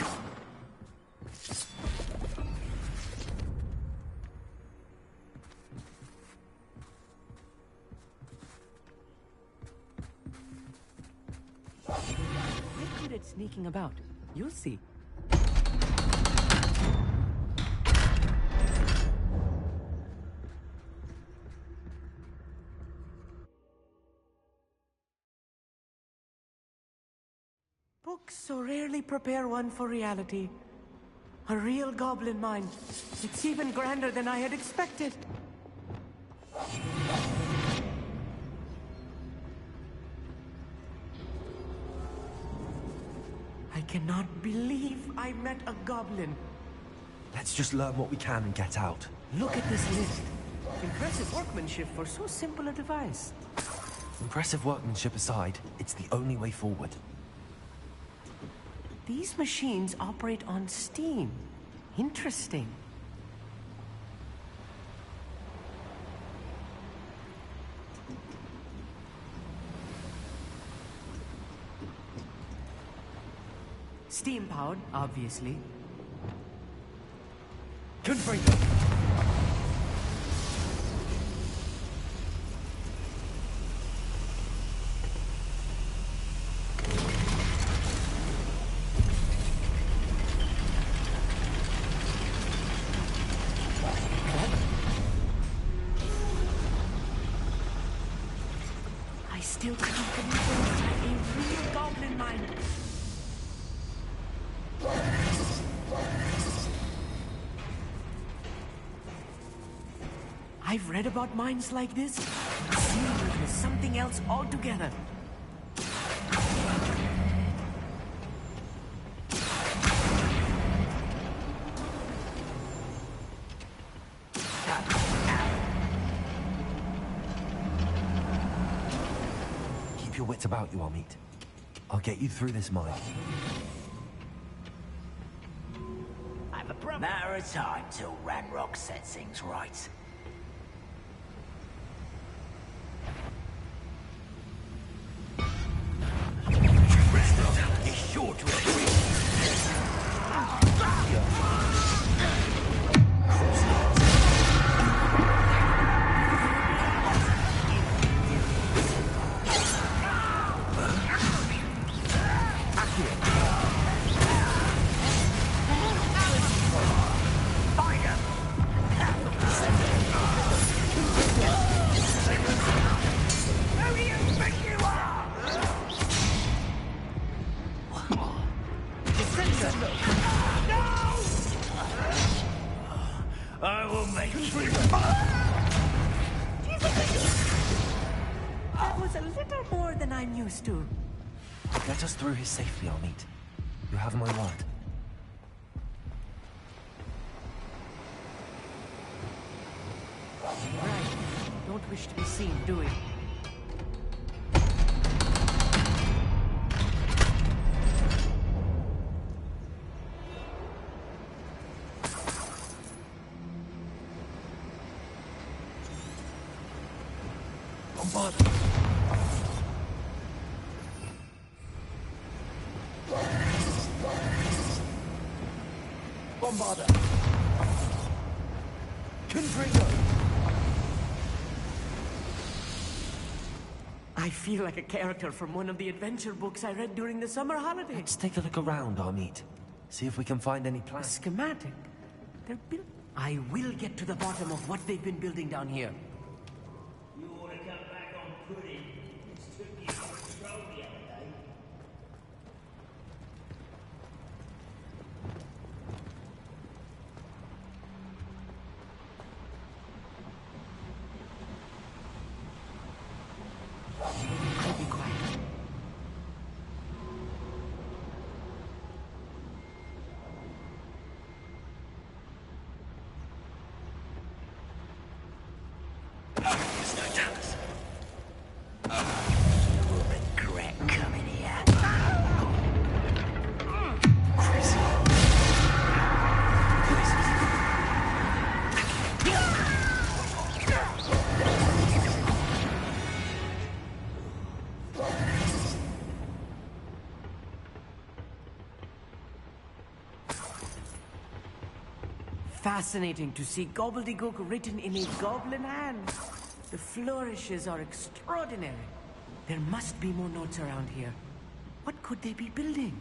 good at sneaking about. You'll see. Books so rarely prepare one for reality. A real goblin mine. It's even grander than I had expected. I cannot believe I met a goblin. Let's just learn what we can and get out. Look at this list. Impressive workmanship for so simple a device. Impressive workmanship aside, it's the only way forward. These machines operate on steam. Interesting. Steam-powered, obviously. Confringo! I still can't believe it. A real goblin mine. I've read about mines like this. Seeing it is something else altogether. Keep your wits about you, Amit. I'll get you through this mine. Matter of time till Ranrock sets things right. Ranrock is sure to agree. I will make you. That was a little more than I'm used to. Get us through here safely, Amit. You have my word. Right. Don't wish to be seen, do we? Bombarder! Confringo! I feel like a character from one of the adventure books I read during the summer holidays. Let's take a look around, Amit. See if we can find any A plans. schematic? They're built... I will get to the bottom of what they've been building down here. You ought to come back on pudding. This took you for control the other day. I'll be quiet. You'll regret coming here. Fascinating to see gobbledygook written in a goblin hand. The flourishes are extraordinary. There must be more notes around here. What could they be building?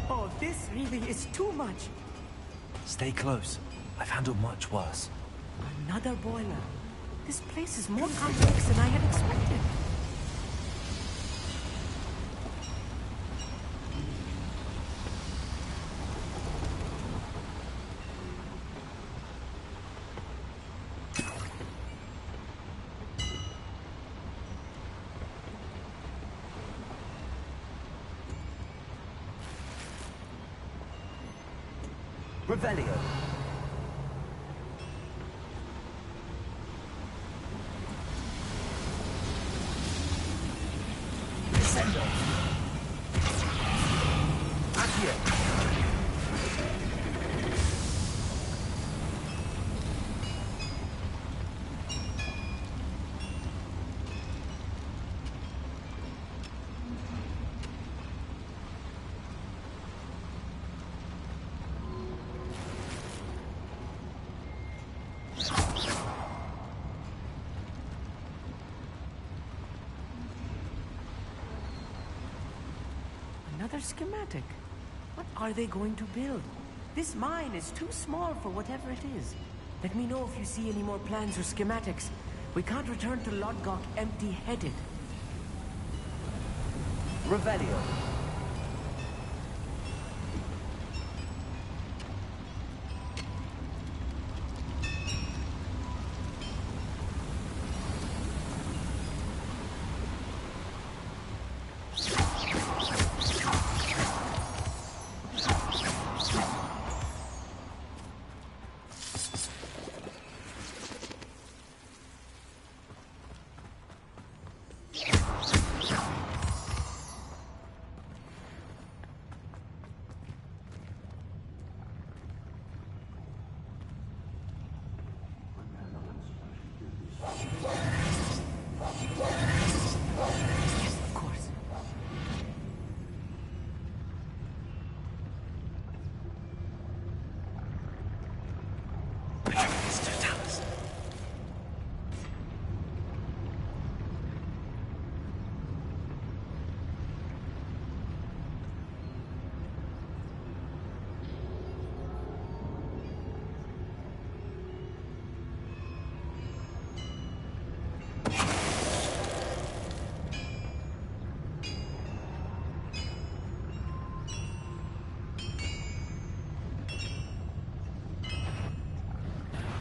Oh, this really is too much. Stay close. I've handled much worse. Another boiler. This place is more complex than I had expected. Revelio. Descendo. Accio. Another schematic. What are they going to build? This mine is too small for whatever it is. Let me know if you see any more plans or schematics. We can't return to Lodgok empty-headed. Revelio.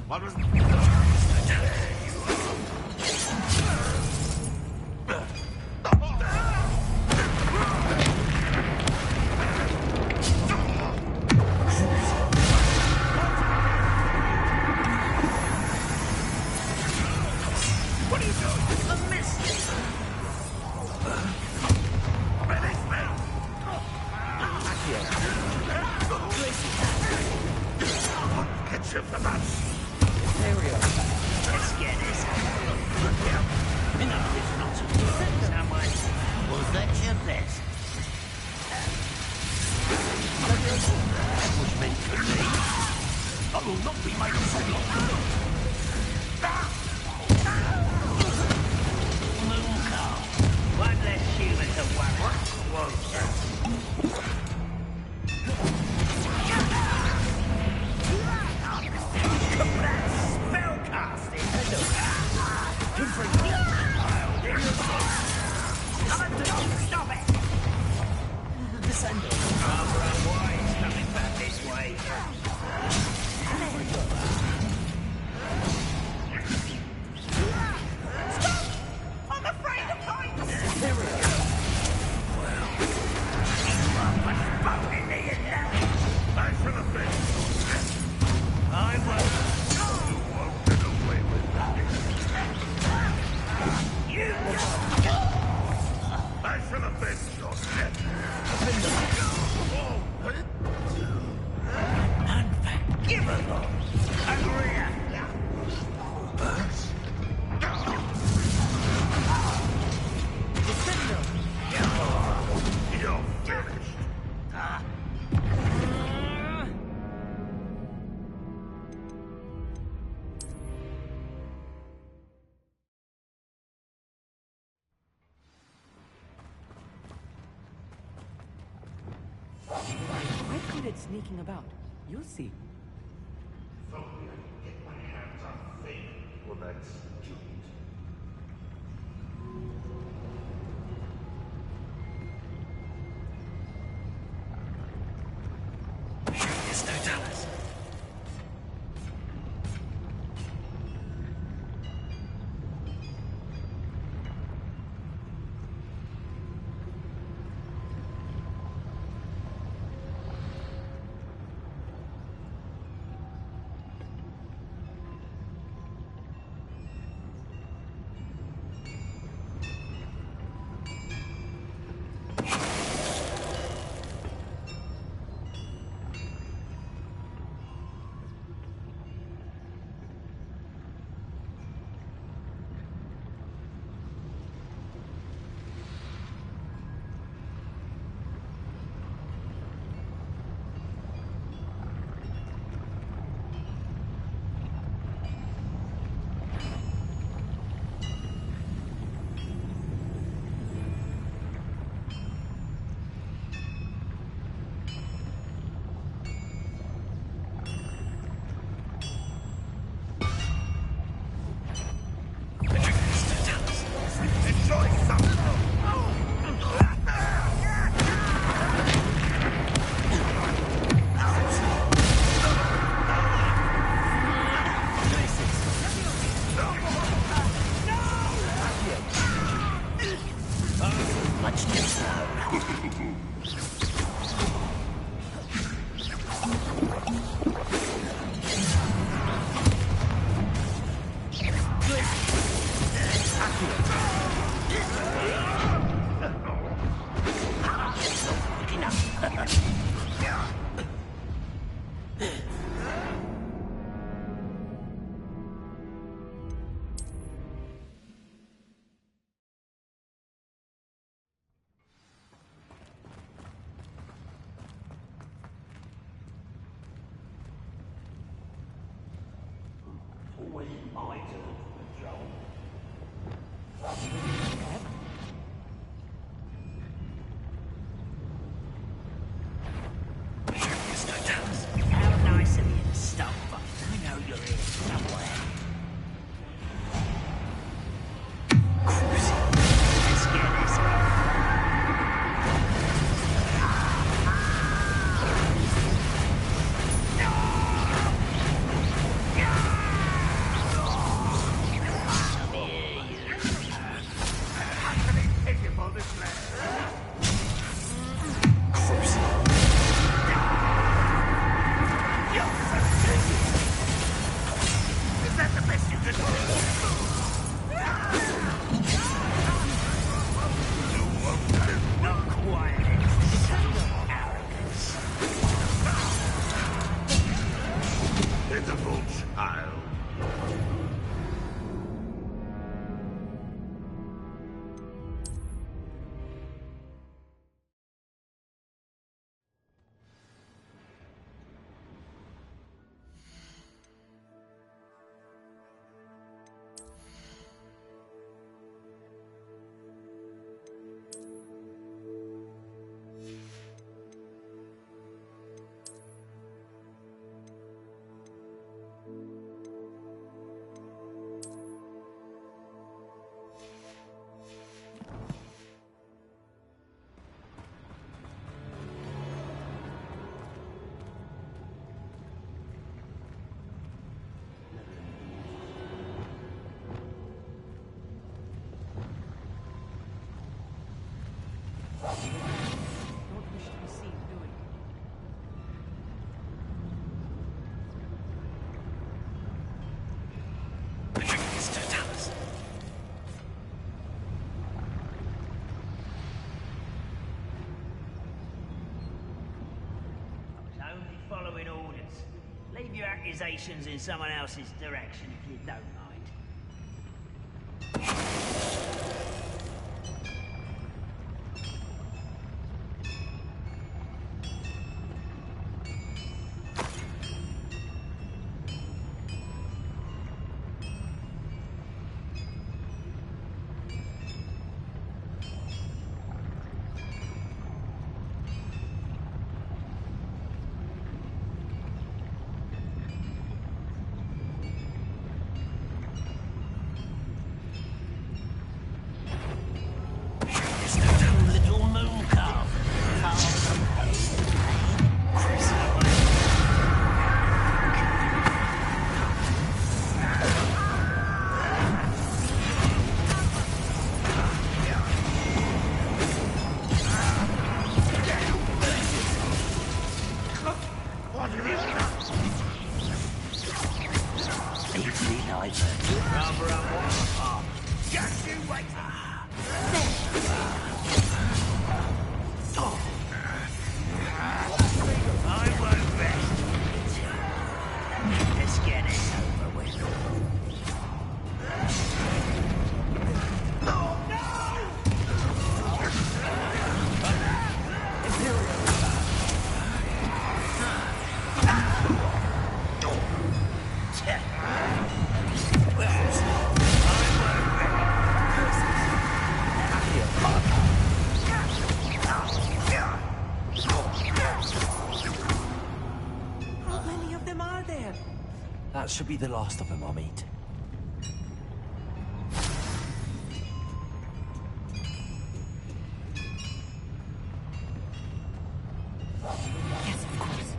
What was... What are you doing? A miss! Get you for that! There we are. Let's get this. Enough is not to do. Someone, was that your best? That was meant for me. I will not be made to settle. Mooncar. One less human to worry. Whoa. Stop it! Descendo. Barbara White is coming back this way. Stop! I'm afraid of heights! There we go. Well, you are much fun in the end. Thanks for the fish. I won't. You won't get away with that. You Thanks for the fish, your shit. unforgivable. Unreal. You're finished. Quite good at sneaking about. You'll see. If only I could get my hands on Fate for that student. There's no dollars. Always my turn for patrol. How nice of you to stop by. I know you're here somewhere. Let's get this. ways. Leave your accusations in someone else's direction if you don't mind. That should be the last of them, I'll meet. Yes, of course.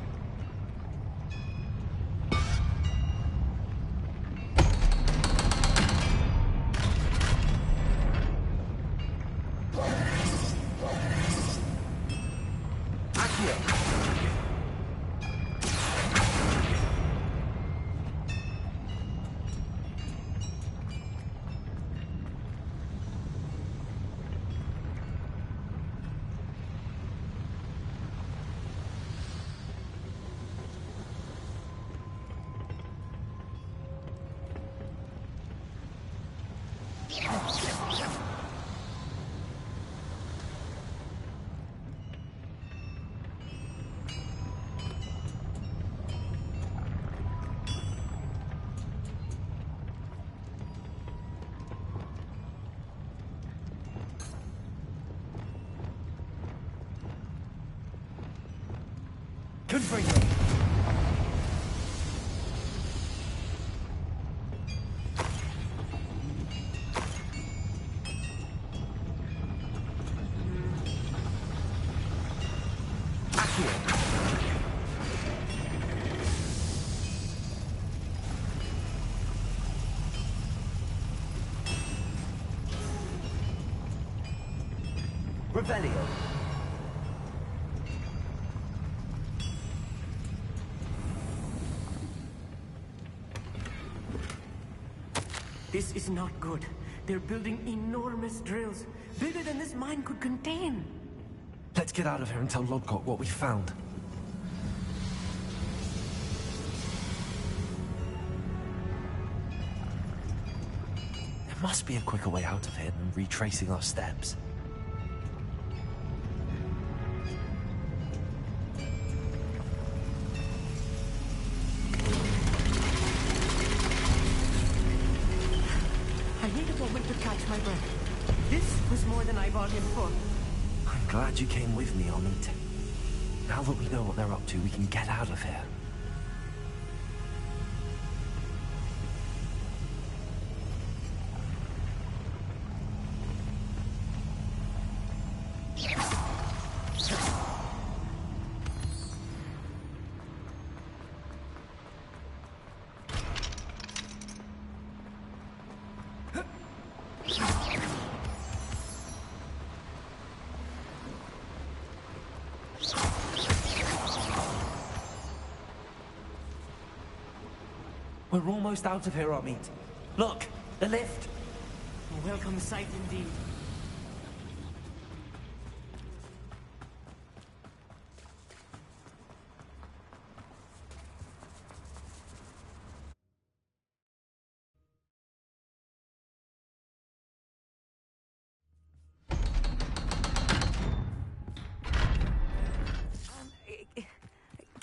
Good for you. Revelio. This is not good. They're building enormous drills, bigger than this mine could contain. Let's get out of here and tell Lodgok what we found. There must be a quicker way out of here than retracing our steps. I need a moment to catch my breath. This was more than I bargained for. I'm glad you came with me, Amit. Now that we know what they're up to, we can get out of here. We're almost out of here, Amit. Look, the lift. A welcome sight indeed.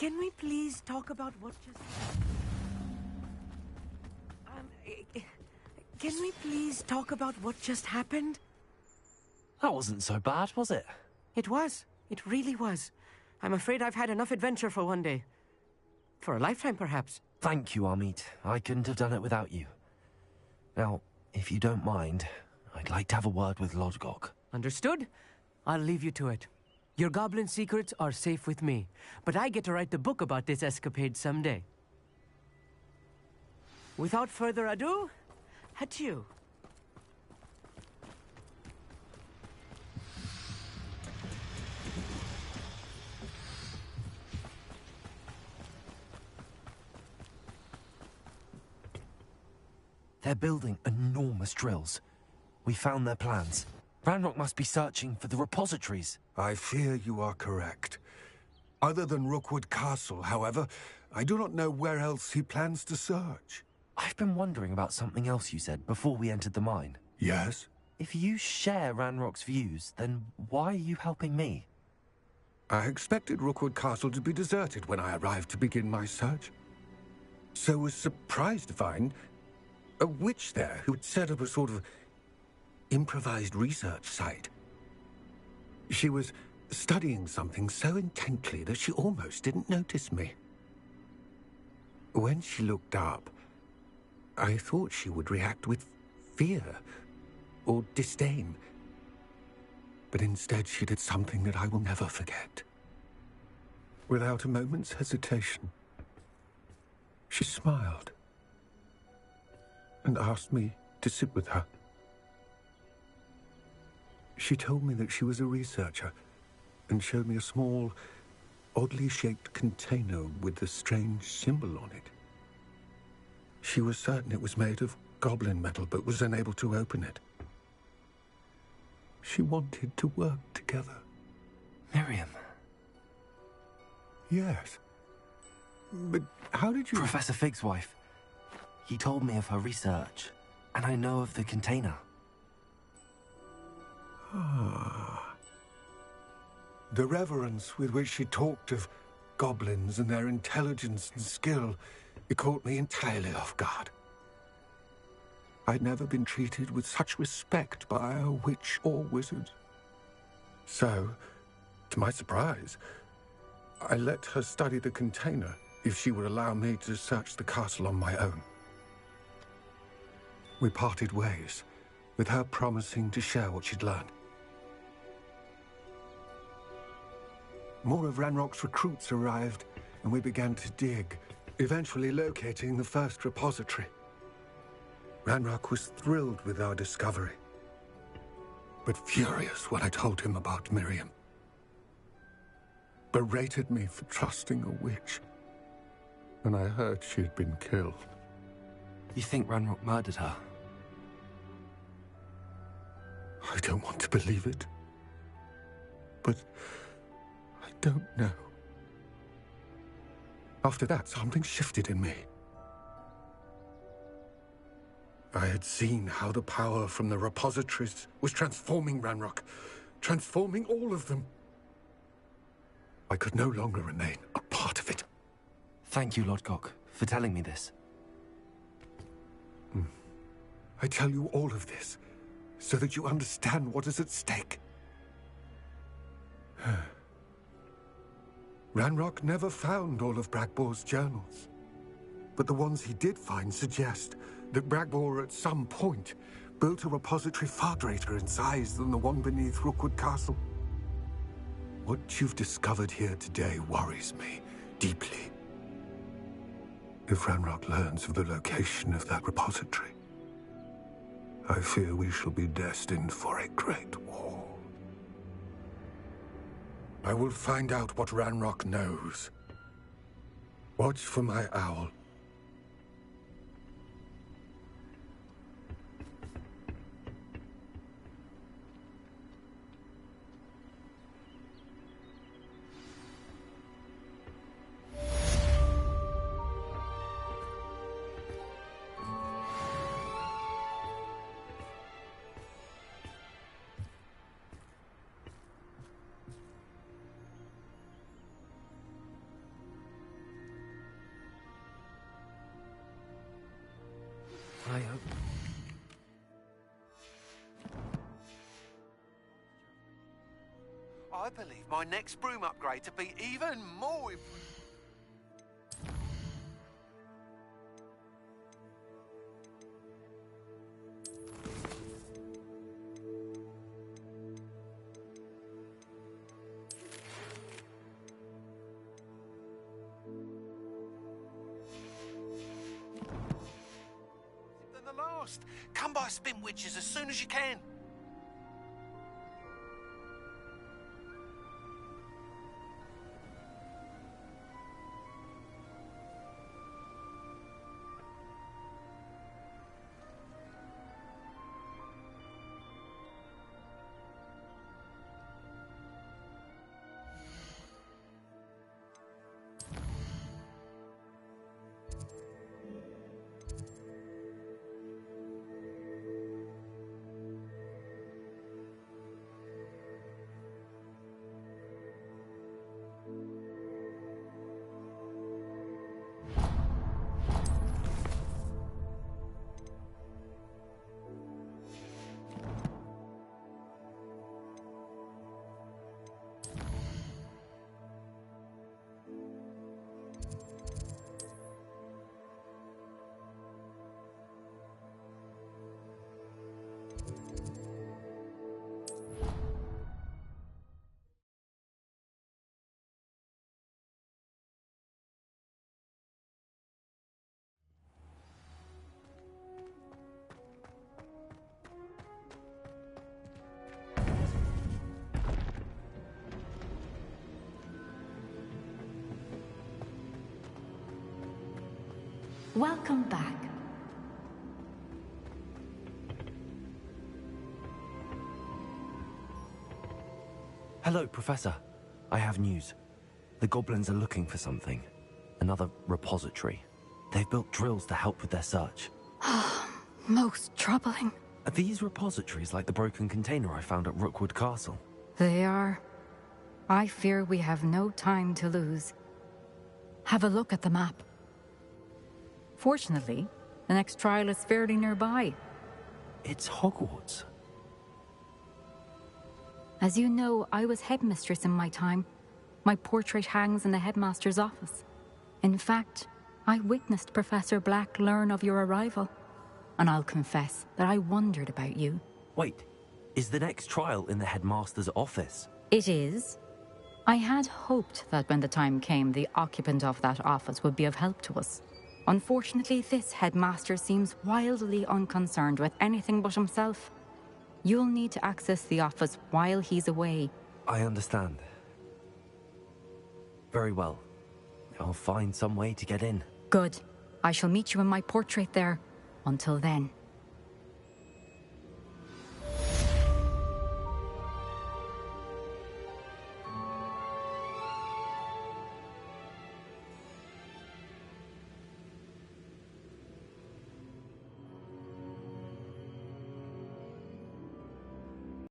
Can we please talk about what just... Can we please talk about what just happened? That wasn't so bad, was it? It was. It really was. I'm afraid I've had enough adventure for one day. For a lifetime, perhaps. Thank you, Amit. I couldn't have done it without you. Now, if you don't mind, I'd like to have a word with Lodgok. Understood? I'll leave you to it. Your goblin secrets are safe with me, but I get to write the book about this escapade someday. Without further ado, adieu. They're building enormous drills. We found their plans. Ranrock must be searching for the repositories. I fear you are correct. Other than Rookwood Castle, however, I do not know where else he plans to search. I've been wondering about something else you said before we entered the mine. Yes? If you share Ranrock's views, then why are you helping me? I expected Rookwood Castle to be deserted when I arrived to begin my search. So was surprised to find a witch there who had set up a sort of improvised research site. She was studying something so intently that she almost didn't notice me. When she looked up, I thought she would react with fear or disdain. But instead she did something that I will never forget. Without a moment's hesitation, she smiled and asked me to sit with her. She told me that she was a researcher and showed me a small, oddly shaped container with a strange symbol on it. She was certain it was made of goblin metal, but was unable to open it. She wanted to work together. Miriam. Yes. But how did you... Professor Fig's wife. He told me of her research, and I know of the container. Ah. The reverence with which she talked of goblins and their intelligence and skill, it caught me entirely off guard. I'd never been treated with such respect by a witch or wizard. So, to my surprise, I let her study the container if she would allow me to search the castle on my own. We parted ways, with her promising to share what she'd learned. More of Ranrock's recruits arrived, and we began to dig, eventually locating the first repository. Ranrock was thrilled with our discovery, but furious when I told him about Miriam. Berated me for trusting a witch, and I heard she had been killed. You think Ranrock murdered her? I don't want to believe it, but I don't know. After that, something shifted in me. I had seen how the power from the repositories was transforming Ranrock, transforming all of them. I could no longer remain a part of it. Thank you, Lodgok, for telling me this. I tell you all of this so that you understand what is at stake. Ranrock never found all of Bragbor's journals, but the ones he did find suggest that Bragbor at some point built a repository far greater in size than the one beneath Rookwood Castle. What you've discovered here today worries me deeply. If Ranrock learns of the location of that repository, I fear we shall be destined for a great war. I will find out what Ranrock knows. Watch for my owl. I hope... I believe my next broom upgrade to be even more... than the last. Come by Spin Witches as soon as you can. Welcome back. Hello, Professor. I have news. The goblins are looking for something. Another repository. They've built drills to help with their search. Most troubling. Are these repositories like the broken container I found at Rookwood Castle? They are. I fear we have no time to lose. Have a look at the map. Fortunately, the next trial is fairly nearby. It's Hogwarts. As you know, I was headmistress in my time. My portrait hangs in the headmaster's office. In fact, I witnessed Professor Black learn of your arrival. And I'll confess that I wondered about you. Wait, is the next trial in the headmaster's office? It is. I had hoped that when the time came, the occupant of that office would be of help to us. Unfortunately, this headmaster seems wildly unconcerned with anything but himself. You'll need to access the office while he's away. I understand. Very well. I'll find some way to get in. Good. I shall meet you in my portrait there. Until then.